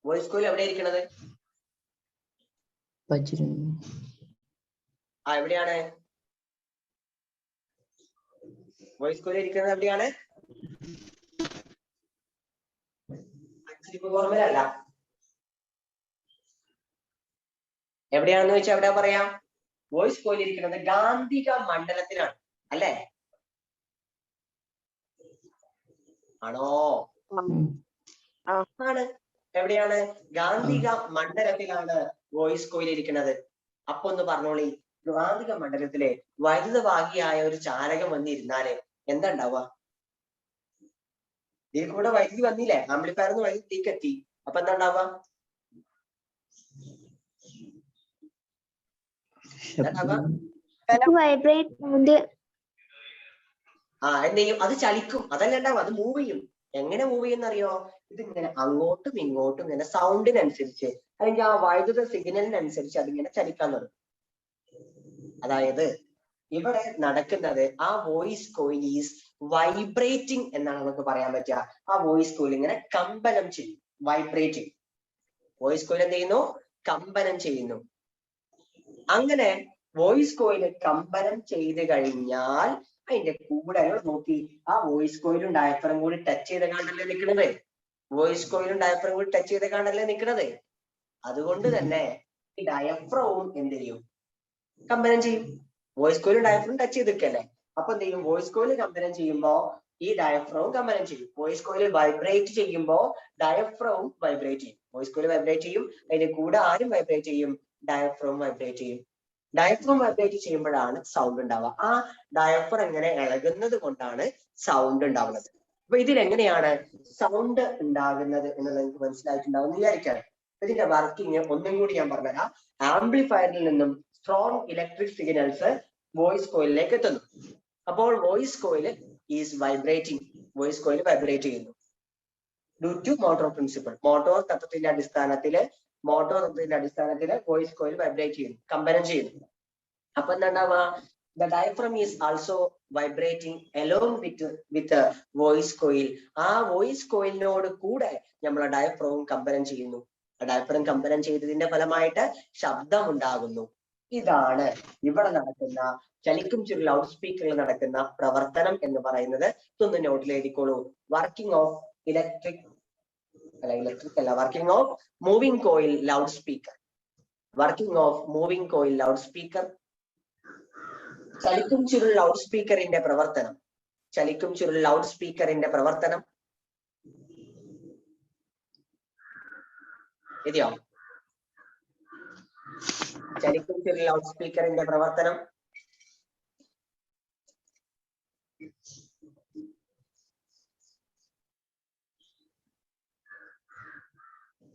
Speaker 1: വോയിസ് കോയിൽ എവിടെ ഇരിക്കണത്? എവിടെയാണ് വോയിസ് കോയിൽ ഇരിക്കുന്നത്? എവിടെയാണ്? അല്ല, എവിടെയാണെന്ന് വെച്ചാൽ എവിടെയാ പറയാ? വോയിസ് കോയിൽ ഇരിക്കുന്നത് ഗാന്ധിക മണ്ഡലത്തിലാണ്, അല്ലേ? ആണോ? ആണ്. എവിടെയാണ്? ഗാന്ധിക മണ്ഡലത്തിലാണ് വോയിസ് കോയിൽ ഇരിക്കുന്നത്. അപ്പൊ ഒന്ന് പറഞ്ഞോളി, ഗാന്ധിക മണ്ഡലത്തിലെ വൈദ്യുതവാഹിയായ ഒരു ചാലകം വന്നിരുന്നാല് എന്താ ഉണ്ടാവുക? ഇതിൽ കൂടെ വൈദ്യുതി വന്നില്ലേ, ആംപ്ലിഫയറിന്ന് വൈദ്യുതിക്ക് എത്തി. അപ്പൊ എന്താ ഉണ്ടാവുക? എന്ത് ചെയ്യും? അത് ചലിക്കും, അതല്ല ഉണ്ടാവും, അത് മൂവ് ചെയ്യും. എങ്ങനെ മൂവ് ചെയ്യുന്നറിയോ? ഇതിങ്ങനെ അങ്ങോട്ടും ഇങ്ങോട്ടും ഇങ്ങനെ സൗണ്ടിനനുസരിച്ച്, അല്ലെങ്കിൽ ആ വൈദ്യുത സിഗ്നലിനനുസരിച്ച് അതിങ്ങനെ ചലിക്കാൻ തുടങ്ങും. അതായത് ഇവിടെ നടക്കുന്നത് ആ വോയിസ് കോയിൽ ഈസ് വൈബ്രേറ്റിംഗ് എന്നാണ് നമുക്ക് പറയാൻ പറ്റുക. ആ വോയിസ് കോയിൽ ഇങ്ങനെ കമ്പനം ചെയ്യും, വൈബ്രേറ്റിംഗ്. വോയിസ് കോയിൽ എന്ത് ചെയ്യുന്നു? കമ്പനം ചെയ്യുന്നു. അങ്ങനെ വോയിസ് കോയിൽ കമ്പനം ചെയ്ത് കഴിഞ്ഞാൽ അതിന്റെ കൂടെ നോക്കി, ആ വോയിസ് കോയിലും ഡയഫ്രം കൂടി ടച്ച് ചെയ്ത് കാണല്ലേ നിൽക്കുന്നത്? വോയിസ് കോയിലും ഡയഫ്രം കൂടി ടച്ച് ചെയ്ത് കാണല്ലേ നിൽക്കുന്നത്? അതുകൊണ്ട് തന്നെ ഈ ഡയഫ്രവും എന്ത് ചെയ്യും? കമ്പനം ചെയ്യും. വോയിസ് കോയിലും ഡയഫ്രം ടച്ച് ചെയ്ത് നിൽക്കല്ലേ, അപ്പൊ എന്ത് ചെയ്യും? വോയിസ് കോയിൽ കമ്പനം ചെയ്യുമ്പോ ഈ ഡയഫ്രവും കമ്പനം ചെയ്യും. വോയിസ് കോയിൽ വൈബ്രേറ്റ് ചെയ്യുമ്പോ ഡയഫ്രവും വൈബ്രേറ്റ് ചെയ്യും. വോയിസ് കോയിൽ വൈബ്രേറ്റ് ചെയ്യും, അതിന്റെ കൂടെ ആരും വൈബ്രേറ്റ് ചെയ്യും? ഡയഫ്രം വൈബ്രേറ്റ് ചെയ്യും. ഡയഫ്രം വൈബ്രേറ്റ് ചെയ്യുമ്പോഴാണ് സൗണ്ട് ഉണ്ടാവുക. ആ ഡയഫ്രം എങ്ങനെ ഇളകുന്നത് കൊണ്ടാണ് സൗണ്ട് ഉണ്ടാവുന്നത്. അപ്പൊ ഇതിലെങ്ങനെയാണ് സൗണ്ട് ഉണ്ടാകുന്നത് എന്നുള്ളത് എനിക്ക് മനസ്സിലായിട്ടുണ്ടാവും എന്ന് വിചാരിക്കാറ്. ഇതിന്റെ വർക്കിംഗ് ഒന്നും കൂടി ഞാൻ പറഞ്ഞുതരാം. ആംപ്ലിഫയറിൽ നിന്നും സ്ട്രോങ് ഇലക്ട്രിക് സിഗ്നൽസ് വോയിസ് കോയിലിലേക്ക് എത്തുന്നു. അപ്പോൾ voice coil is vibrating. Voice coil vibrate ചെയ്യുന്നു due to motor principle. Motor തത്വത്തിന്റെ അടിസ്ഥാനത്തില് വോയിസ് കോയിൽ വൈബ്രേറ്റ് ചെയ്യുന്നു, കമ്പനം ചെയ്യുന്നു. അപ്പൊ എന്താണ്ടാവുക? The diaphragm is also vibrating along with voice coil. ആ വോയിസ് കോയിലിനോട് കൂടെ നമ്മളെ ഡയഫ്രവും കമ്പനം ചെയ്യുന്നു. ഡയഫ്രം കമ്പനം ചെയ്തതിന്റെ ഫലമായിട്ട് ശബ്ദം ഉണ്ടാകുന്നു. ഇതാണ് ഇവിടെ നടക്കുന്ന ചലിക്കും ചുരുൾ ലൗഡ് സ്പീക്കറിൽ നടക്കുന്ന പ്രവർത്തനം എന്ന് പറയുന്നത്. ഇതൊന്ന് നോട്ടിൽ എഴുതിക്കോളൂ. Working of working of moving coil loudspeaker. Working of moving coil loudspeaker. ചലിക്കും ചുരുൾ ലൗഡ് സ്പീക്കറിന്റെ പ്രവർത്തനം. ചലിക്കും ചുരുൾ ലൗഡ് സ്പീക്കറിന്റെ പ്രവർത്തനം. എഴുതിയോ? ചലിക്കും ചുരുൾ ലൗഡ് സ്പീക്കറിന്റെ പ്രവർത്തനം.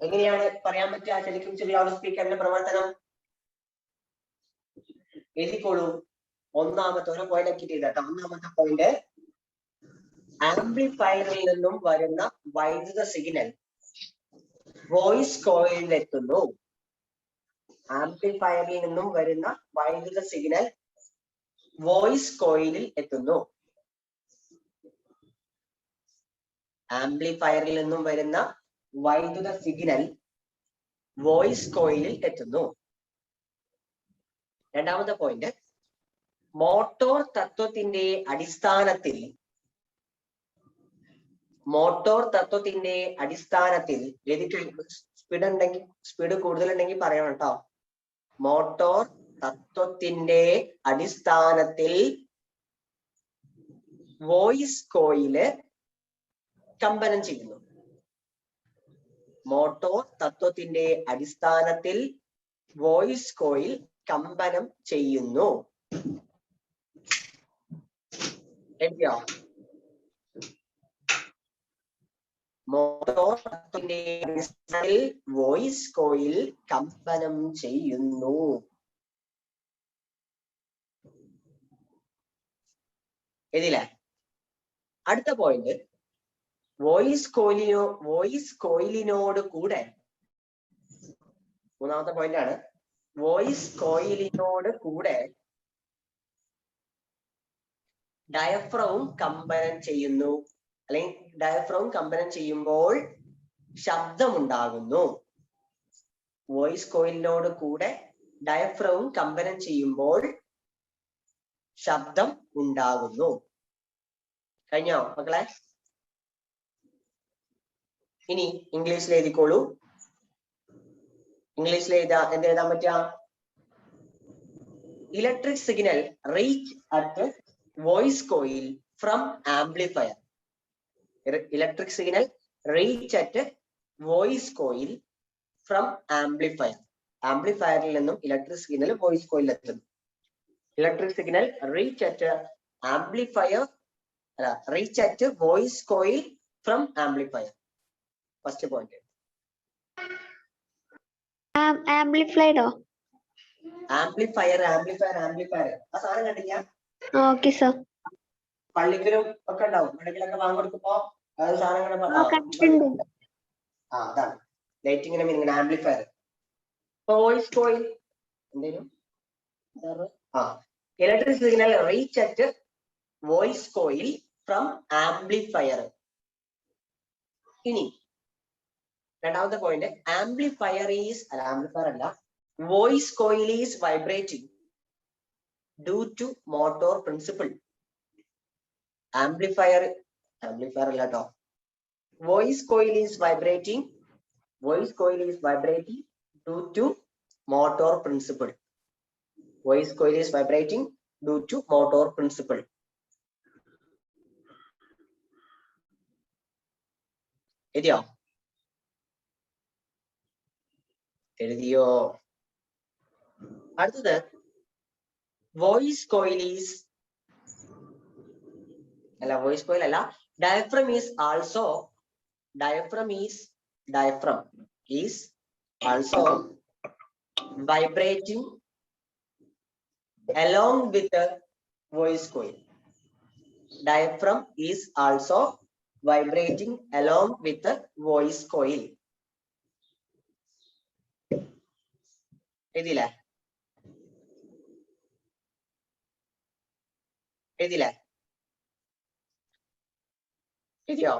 Speaker 1: എങ്ങനെയാണ് പറയാൻ പറ്റുക ചലിക്കും ചുരുൾ ലൗഡ് സ്പീക്കറിന്റെ പ്രവർത്തനം? എഴുതിക്കോളൂ. ഒന്നാമത്തെ ഒരു പോയിന്റ് ആക്കി ചെയ്തേട്ടോ. ഒന്നാമത്തെ പോയിന്റ്, ആംപ്ലിഫയറിൽ നിന്നും വരുന്ന വൈദ്യുത സിഗ്നൽ വോയിസ് കോയിലിൽ എത്തുന്നു. ആംപ്ലിഫയറിൽ നിന്നും വരുന്ന വൈദ്യുത സിഗ്നൽ വോയിസ് കോയിലിൽ എത്തുന്നു. ആംപ്ലിഫയറിൽ നിന്നും വരുന്ന വൈദ്യുത സിഗ്നൽ വോയിസ് കോയിലിൽ എത്തുന്നു. രണ്ടാമത്തെ പോയിന്റ്, മോട്ടോർ തത്വത്തിന്റെ അടിസ്ഥാനത്തിൽ സ്പീഡ് കൂടുതലുണ്ടെങ്കിൽ പറയണം കേട്ടോ. മോട്ടോർ തത്വത്തിന്റെ അടിസ്ഥാനത്തിൽ വോയിസ് കോയില് കമ്പനം ചെയ്യുന്നു. മോട്ടോർ തത്വത്തിന്റെ അടിസ്ഥാനത്തിൽ വോയിസ് കോയിൽ കമ്പനം ചെയ്യുന്നു. എത്തിയോ? മോട്ടോർ തത്വത്തിന്റെ അടിസ്ഥാനത്തിൽ വോയിസ് കോയിൽ കമ്പനം ചെയ്യുന്നു. എതിലെ അടുത്ത പോയിന്റ്, വോയിസ് കോയിലിനോട് കൂടെ, മൂന്നാമത്തെ പോയിന്റ് ആണ്, വോയിസ് കോയിലിനോട് കൂടെ ഡയഫ്രവും കമ്പനം ചെയ്യുന്നു. അല്ലെങ്കിൽ ഡയഫ്രവും കമ്പനം ചെയ്യുമ്പോൾ ശബ്ദമുണ്ടാകുന്നു. വോയിസ് കോയിലിനോട് കൂടെ ഡയഫ്രവും കമ്പനം ചെയ്യുമ്പോൾ ശബ്ദം ഉണ്ടാകുന്നു. കഴിഞ്ഞോ മക്കളെ? ഇനി ഇംഗ്ലീഷിൽ എഴുതിക്കോളൂ. ഇംഗ്ലീഷിൽ എന്ത് എഴുതാൻ പറ്റുക? Electric signal reach at voice coil from amplifier. Electric signal reach at voice coil from amplifier. ആംപ്ലിഫയറിൽ നിന്നും ഇലക്ട്രിക് സിഗ്നൽ വോയിസ് കോയിലിൽ എത്തുന്നു. Electric signal reach at reach at voice coil from amplifier. First point.
Speaker 4: ആംപ്ലിഫൈഡോ?
Speaker 1: Amplifier ആ സാധനം കണ്ടില്ല?
Speaker 4: Okay sir.
Speaker 1: പള്ളിക്കലും ഒക്കെ ഉണ്ടാവും. പള്ളിക്കലൊക്കെ വാങ്ങിക്കൊടുക്കുമ്പോ അത് സാധനങ്ങൾ അതാണ് ലൈറ്റിങ്ങിനെ മീനിങ് ആംപ്ലിഫയർ. വോയിസ് കോയിൽ എന്തേലും electric signal reach at voice coil from amplifier. ഇനി രണ്ടാമത്തെ പോയിന്റ്, ആംപ്ലിഫയർ അല്ല, voice coil is vibrating due to motor principle. Amplifier അല്ല കേട്ടോ. Voice coil is vibrating due to motor principle. Voice coil is vibrating due to motor principle. എഴുതിയോ? അടുത്തത്, voice coil അല്ല, diaphragm is also vibrating along with the voice coil. Diaphragm is also vibrating along with the voice coil. എഴുതിയില്ലേ? എഴുതിയില്ലേ? എഴുതിയോ?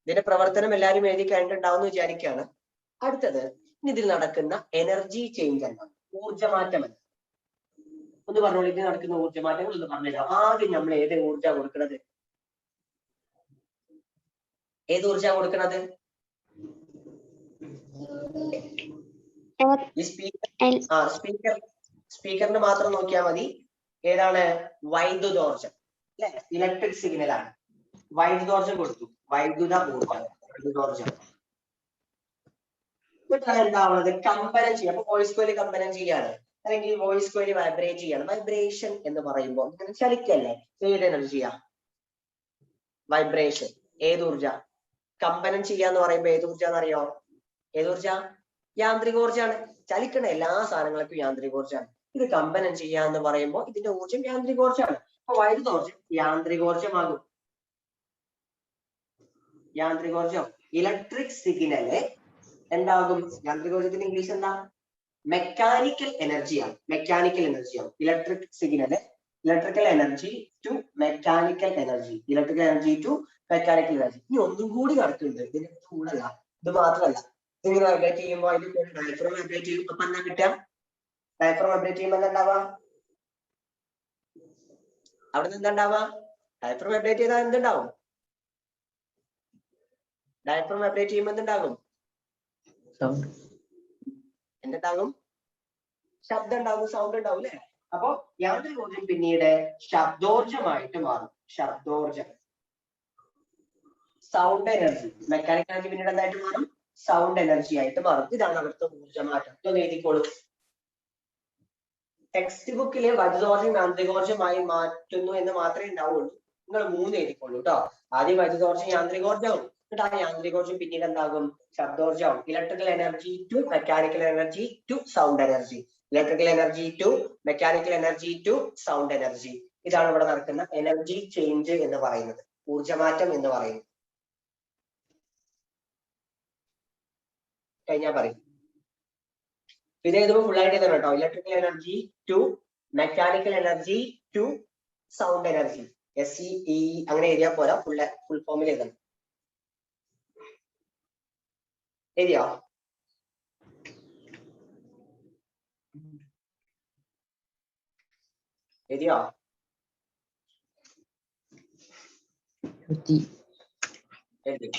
Speaker 1: ഇതിന്റെ പ്രവർത്തനം എല്ലാവരും എഴുതി കഴിഞ്ഞിട്ടുണ്ടാവും എന്ന് വിചാരിക്കുകയാണ്. അടുത്തത് ഇതിൽ നടക്കുന്ന എനർജി ചേഞ്ച് എന്താണ്? ഊർജ്ജമാറ്റം എന്താണ്? ഒന്ന് പറഞ്ഞോളൂ. ഇതിൽ നടക്കുന്ന ഊർജ്ജമാറ്റങ്ങൾ ഒന്ന് പറഞ്ഞുതരാം. ആദ്യം നമ്മൾ ഏത് ഊർജ്ജ കൊടുക്കുന്നത്? ഏത് ഊർജ്ജ കൊടുക്കുന്നത്? ഈ സ്പീക്കറിന് മാത്രം നോക്കിയാൽ മതി. ഏതാണ്? വൈദ്യുതോർജ്ജം അല്ലെ? ഇലക്ട്രിക് സിഗ്നൽ ആണ്. വൈദ്യുതോർജ്ജം കൊടുത്തു. വൈദ്യുതോർജ്ജം എന്താവുന്നത്? കമ്പനം ചെയ്യാം. അപ്പൊ വോയിസ് കോയിൽ കമ്പനം ചെയ്യാണ്, അല്ലെങ്കിൽ വോയിസ് കോയിൽ വൈബ്രേറ്റ് ചെയ്യാണ്. വൈബ്രേഷൻ എന്ന് പറയുമ്പോൾ ഇങ്ങനെ ചലിക്കല്ലേ? ഏത് എനർജിയാ? വൈബ്രേഷൻ. ഏത് ഊർജ? കമ്പനം ചെയ്യാന്ന് പറയുമ്പോ ഏത് ഊർജ എന്നറിയോ? ഏത് ഊർജ? യാന്ത്രികോർജാണ്. ചലിക്കണ എല്ലാ സാധനങ്ങൾക്കും യാന്ത്രികോർജാണ്. ഇത് കമ്പനം ചെയ്യാന്ന് പറയുമ്പോൾ ഇതിന്റെ ഊർജം യാന്ത്രികോർജാണ്. അപ്പൊ വൈദ്യുതോർജം യാന്ത്രികോർജമാകും. യാന്ത്രികോർജം. ഇലക്ട്രിക് സിഗ്നല് എന്താകും? യാന്ത്രികോർജത്തിന്റെ ഇംഗ്ലീഷ് എന്താ? മെക്കാനിക്കൽ എനർജിയാണ്. മെക്കാനിക്കൽ എനർജിയാണ് electric signal. Electrical energy to mechanical energy. Electrical energy to mechanical energy. ഇനി ഒന്നും കൂടി നടക്കുന്നുണ്ട്. ഇതിന് കൂടല്ല, ഇത് മാത്രമല്ല. ഇതിങ്ങനെ വൈബ്രേറ്റ് ചെയ്യുമ്പോൾ അതിൽ ഡയഫ്രം വൈബ്രേറ്റ് ചെയ്യും. അപ്പൊ എന്താ കിട്ടുക? ഡയഫ്രം വൈബ്രേറ്റ് ചെയ്യുമ്പോൾ എന്താ ഉണ്ടാവുക? അവിടെ നിന്ന് എന്താ ഉണ്ടാവുക? ഡയഫ്രം വൈബ്രേറ്റ് ചെയ്താൽ എന്തുണ്ടാവും? ഡയഫ്രം വൈബ്രേറ്റ് ചെയ്യുമ്പോൾ എന്തുണ്ടാകും? എന്തുണ്ടാകും? ശബ്ദം ഉണ്ടാകും, സൗണ്ട് ഉണ്ടാവും അല്ലെ? അപ്പൊ യാന്ത്രികോർജം പിന്നീട് ശബ്ദോർജമായിട്ട് മാറും. ശബ്ദോർജം. Sound energy. മെക്കാനിക്കൽ എനർജി പിന്നീട് എന്തായിട്ട് മാറും? സൗണ്ട് എനർജി ആയിട്ട് മാറും. ഇതാണ് അവിടുത്തെ ഊർജ്ജമാറ്റം. ഇതൊന്ന് എഴുതിക്കോളൂ. ടെക്സ്റ്റ് ബുക്കിലെ വൈദ്യുതോർജം യാന്ത്രികോർജമായി മാറ്റുന്നു എന്ന് മാത്രമേ ഉണ്ടാവുള്ളൂ. നിങ്ങൾ 3 എഴുതിക്കോളൂ കേട്ടോ. ആദ്യം വൈദ്യുതോർജം യാന്ത്രികോർജവും, എന്നിട്ട് ആ യാന്ത്രികോർജം പിന്നീട് എന്താകും? ശബ്ദോർജവും. Electrical energy to mechanical energy to sound energy. Electrical energy to mechanical energy to sound energy. ഇതാണ് ഇവിടെ നടക്കുന്ന എനർജി ചേഞ്ച് എന്ന് പറയുന്നത്, ഊർജ്ജമാറ്റം എന്ന് പറയുന്നത്. കഴിഞ്ഞാൽ പറയും. ഇത് എഴുതുമ്പോൾ ഫുൾ ആയിട്ട് എഴുതണം കേട്ടോ. Electrical energy to mechanical energy to sound energy. SEE അങ്ങനെ എഴുതിയാൽ പോരാ, ഫുൾ ഫോമിൽ എഴുതണം. എഴുതിയോ? എഴുതിയോ? എഴുതി.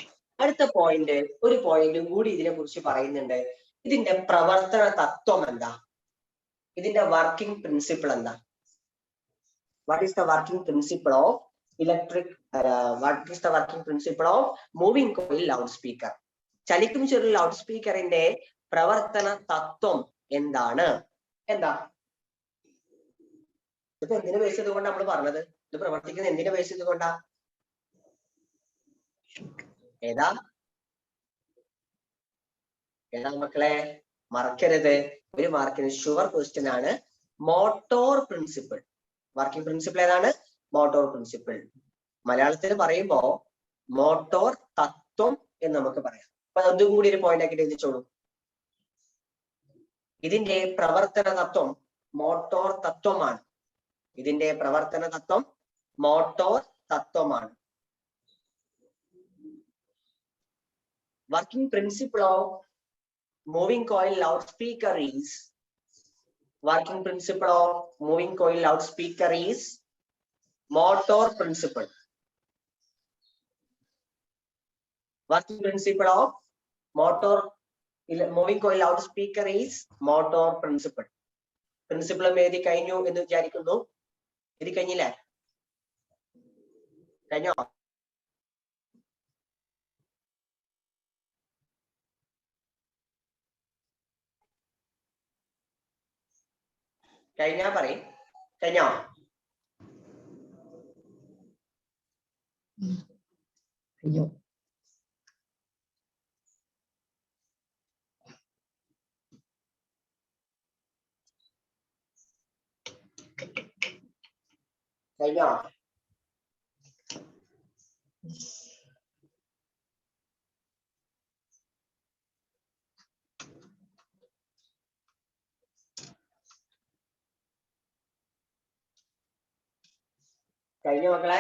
Speaker 1: അടുത്ത പോയിന്റ്, ഒരു പോയിന്റും കൂടി ഇതിനെ കുറിച്ച് പറയുന്നുണ്ട്. ഇതിന്റെ പ്രവർത്തന തത്വം എന്താ? ഇതിന്റെ വർക്കിംഗ് പ്രിൻസിപ്പിൾ എന്താ? What is the working principle of what is the working principle of moving coil loudspeaker? ചലിക്കും ചെറു ലൗഡ് സ്പീക്കറിന്റെ പ്രവർത്തന തത്വം എന്താണ്? എന്താ? ഇപ്പൊ എന്തിനു ബേസ് ചെയ്തുകൊണ്ട് നമ്മൾ പറഞ്ഞത്? ഇത് പ്രവർത്തിക്കുന്നത് എന്തിനു ബേസ് ചെയ്തുകൊണ്ടാ? ഏതാ മക്കളെ? മറക്കരുത്, ഒരു മാർക്കിന് ഷുവർ ക്വസ്റ്റ്യൻ ആണ്. Motor principle. വർക്കിംഗ് പ്രിൻസിപ്പിൾ ഏതാണ്? Motor principle. മലയാളത്തിൽ പറയുമ്പോ മോട്ടോർ തത്വം എന്ന് നമുക്ക് പറയാം. അപ്പൊ അതും കൂടി ഒരു പോയിന്റ് ആക്കിയിട്ട് എഴുതിച്ചോളൂ. ഇതിന്റെ പ്രവർത്തന തത്വം മോട്ടോർ തത്വമാണ്. ഇതിന്റെ പ്രവർത്തന തത്വം മോട്ടോർ തത്വമാണ്. Working principle of moving coil loudspeaker is working principle of moving coil loudspeaker is motor principle. Working principle of moving coil loudspeaker is motor principle. Principle എഴുതി കഴിഞ്ഞു എന്ന് വിചാരിക്കുന്നു. എഴുതി കഴിഞ്ഞില്ലേ? കഴിഞ്ഞോ? കഴിഞ്ഞാ പറയും. കഴിഞ്ഞോ? കഴിഞ്ഞോ? കഴിഞ്ഞു മക്കളെ?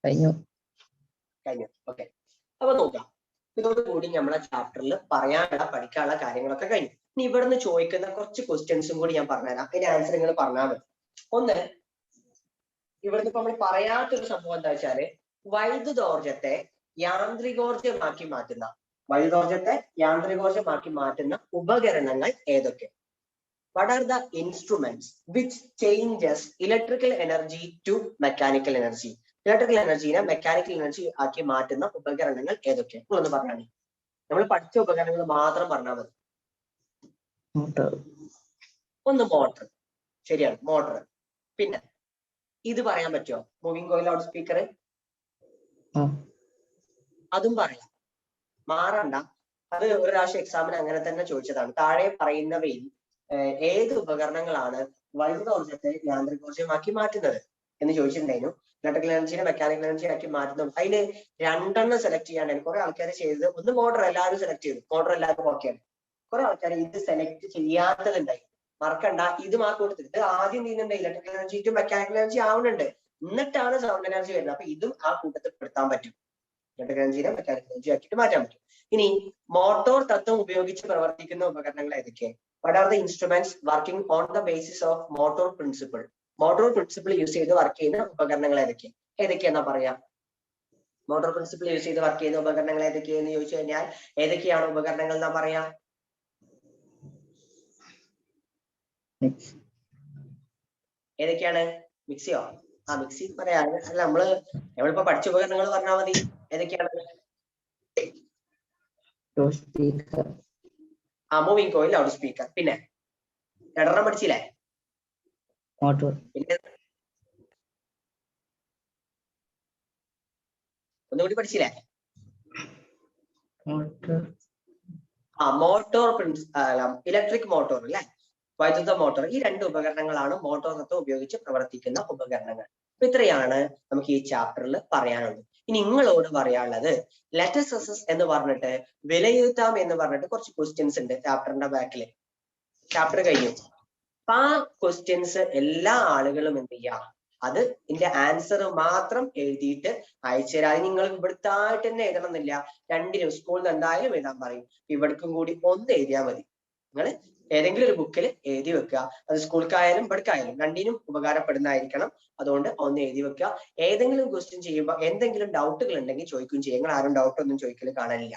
Speaker 2: കഴിഞ്ഞു.
Speaker 1: ഓക്കെ. അപ്പൊ നോക്കാം. ഇതോടുകൂടി നമ്മളെ ചാപ്റ്ററിൽ പറയാനുള്ള പഠിക്കാനുള്ള കാര്യങ്ങളൊക്കെ കഴിഞ്ഞു. ഇനി ഇവിടുന്ന് ചോദിക്കുന്ന കുറച്ച് ക്വസ്റ്റ്യൻസും കൂടി ഞാൻ പറഞ്ഞുതരാം. അതിന്റെ ആൻസർ നിങ്ങൾ പറഞ്ഞാൽ മതി. ഒന്ന്, ഇവിടുന്ന് ഇപ്പൊ നമ്മൾ പറയാത്തൊരു സംഭവം എന്താ വെച്ചാല് വൈദ്യുതോർജത്തെ യാന്ത്രികോർജമാക്കി മാറ്റുന്ന ഉപകരണങ്ങൾ ഏതൊക്കെ? What are the instruments which changes electrical energy to mechanical energy? Electrical എനർജീനെ മെക്കാനിക്കൽ എനർജി ആക്കി മാറ്റുന്ന ഉപകരണങ്ങൾ ഏതൊക്കെ? നിങ്ങളൊന്ന് പറഞ്ഞാൽ നമ്മൾ പഠിച്ച ഉപകരണങ്ങൾ മാത്രം പറഞ്ഞാൽ മതി. ഒന്ന് മോട്ടർ, ശരിയാണ്, മോട്ടർ. പിന്നെ ഇത് പറയാൻ പറ്റുമോ? മൂവിംഗ് കോയിൽ ലൗഡ് സ്പീക്കർ, അതും പറയാം, മാറണ്ട. അത് ഒരു പ്രാവശ്യം എക്സാമിന് അങ്ങനെ തന്നെ ചോദിച്ചതാണ്. താഴെ പറയുന്നവയിൽ ഏത് ഉപകരണങ്ങളാണ് വൈദ്യുതോർജ്ജത്തെ യാന്ത്രികോർജ്ജമാക്കി മാറ്റുന്നത് എന്ന് ചോദിച്ചിട്ടുണ്ടായിരുന്നു. ഇലക്ട്രിക്കൽ എനർജിനെ മെക്കാനിക്കൽ എനർജി ആക്കി മാറ്റുന്നു. അതിന് 2 സെലക്ട് ചെയ്യാണ്ടായിരുന്നു. കുറെ ആൾക്കാർ ചെയ്തത് ഒന്ന് മോട്ടർ എല്ലാവരും സെലക്ട് ചെയ്തു, മോട്ടർ എല്ലാവർക്കും ഓക്കെയാണ്. കുറെ ആൾക്കാർ ഇത് സെലക്ട് ചെയ്യാത്തതുണ്ടായി. മറക്കണ്ട, ഇത് മാർക്ക് കൊടുത്തിട്ട് ഇത് ആദ്യം ചെയ്യുന്നുണ്ട് electrical energy to mechanical energy ആവുന്നുണ്ട്, എന്നിട്ടാണ് സൗണ്ട് എനർജി വരുന്നത്. അപ്പൊ ഇതും ആ കൂട്ടത്തിൽ പെടുത്താൻ പറ്റും. ഇലക്ട്രിക്കൽ എനർജിനെ മെക്കാനിക്കൽ എനർജി ആക്കിയിട്ട് മാറ്റാൻ പറ്റും. ഇനി മോട്ടോർ തത്വം ഉപയോഗിച്ച് പ്രവർത്തിക്കുന്ന ഉപകരണങ്ങൾ ഏതൊക്കെ? What are the instruments working on the basis of motor principle? Motor principle use ചെയ്ത് വർക്ക് ചെയ്യുന്ന ഉപകരണങ്ങൾ ഏതൊക്കെയാണെന്നാ പറയാ? മോട്ടോർ പ്രിൻസിപ്പിൾ യൂസ് ചെയ്ത് വർക്ക് ചെയ്യുന്ന ഉപകരണങ്ങൾ ഏതൊക്കെയെന്ന് ചോദിച്ചു കഴിഞ്ഞാൽ ഏതൊക്കെയാണ് ഉപകരണങ്ങൾ എന്നാ പറയാ? ഏതൊക്കെയാണ്? മിക്സിയോ? മിക്സി പറയാ. അല്ല, നമ്മളിപ്പോ പഠിച്ച ഉപകരണങ്ങൾ പറഞ്ഞാൽ മതി. ഏതൊക്കെയാണ്? Moving coil loud speaker. പിന്നെ 2 പഠിച്ചില്ലേ? പിന്നെ ഒന്നുകൂടി പഠിച്ചില്ലേ? മോട്ടോർ ഇലക്ട്രിക് മോട്ടോർ അല്ലെ, വൈദ്യുത മോട്ടോർ. ഈ 2 ഉപകരണങ്ങളാണ് മോട്ടോർ തത്വം ഉപയോഗിച്ച് പ്രവർത്തിക്കുന്ന ഉപകരണങ്ങൾ. അപ്പൊ ഇത്രയാണ് നമുക്ക് ഈ ചാപ്റ്ററിൽ പറയാനുള്ളത്. ഇനി നിങ്ങളോട് പറയാനുള്ളത് ലെറ്റസ് അസസ് എന്ന് പറഞ്ഞിട്ട് വിലയിരുത്താം എന്ന് പറഞ്ഞിട്ട് കുറച്ച് ക്വസ്റ്റ്യൻസ് ഉണ്ട് ചാപ്റ്ററിന്റെ ബാക്കില്. ചാപ്റ്റർ കഴിഞ്ഞു. അപ്പൊ ആ ക്വസ്റ്റ്യൻസ് എല്ലാ ആളുകളും എന്ത് ചെയ്യാം, അത് ഇതിന്റെ ആൻസർ മാത്രം എഴുതിയിട്ട് അയച്ചു തരാം. അത് നിങ്ങൾ ഇവിടുത്തായിട്ട് തന്നെ എഴുതണമെന്നില്ല. 2 സ്കൂളിൽ നിന്ന് എന്തായാലും എഴുതാൻ പറയും. ഇവിടേക്കും കൂടി ഒന്ന് എഴുതിയാൽ മതി. നിങ്ങൾ ഏതെങ്കിലും ഒരു ബുക്കിൽ എഴുതി വെക്കുക. അത് സ്കൂൾക്കായാലും ഇവിടേക്കായാലും 2നും ഉപകാരപ്പെടുന്നതായിരിക്കണം. അതുകൊണ്ട് ഒന്ന് എഴുതി വെക്കുക. ഏതെങ്കിലും ക്വസ്റ്റ്യൻ ചെയ്യുമ്പോൾ എന്തെങ്കിലും ഡൗട്ടുകൾ ഉണ്ടെങ്കിൽ ചോദിക്കുകയും ചെയ്യും. നിങ്ങൾ ആരും ഡൗട്ട് ഒന്നും ചോദിക്കൽ കാണാനില്ല.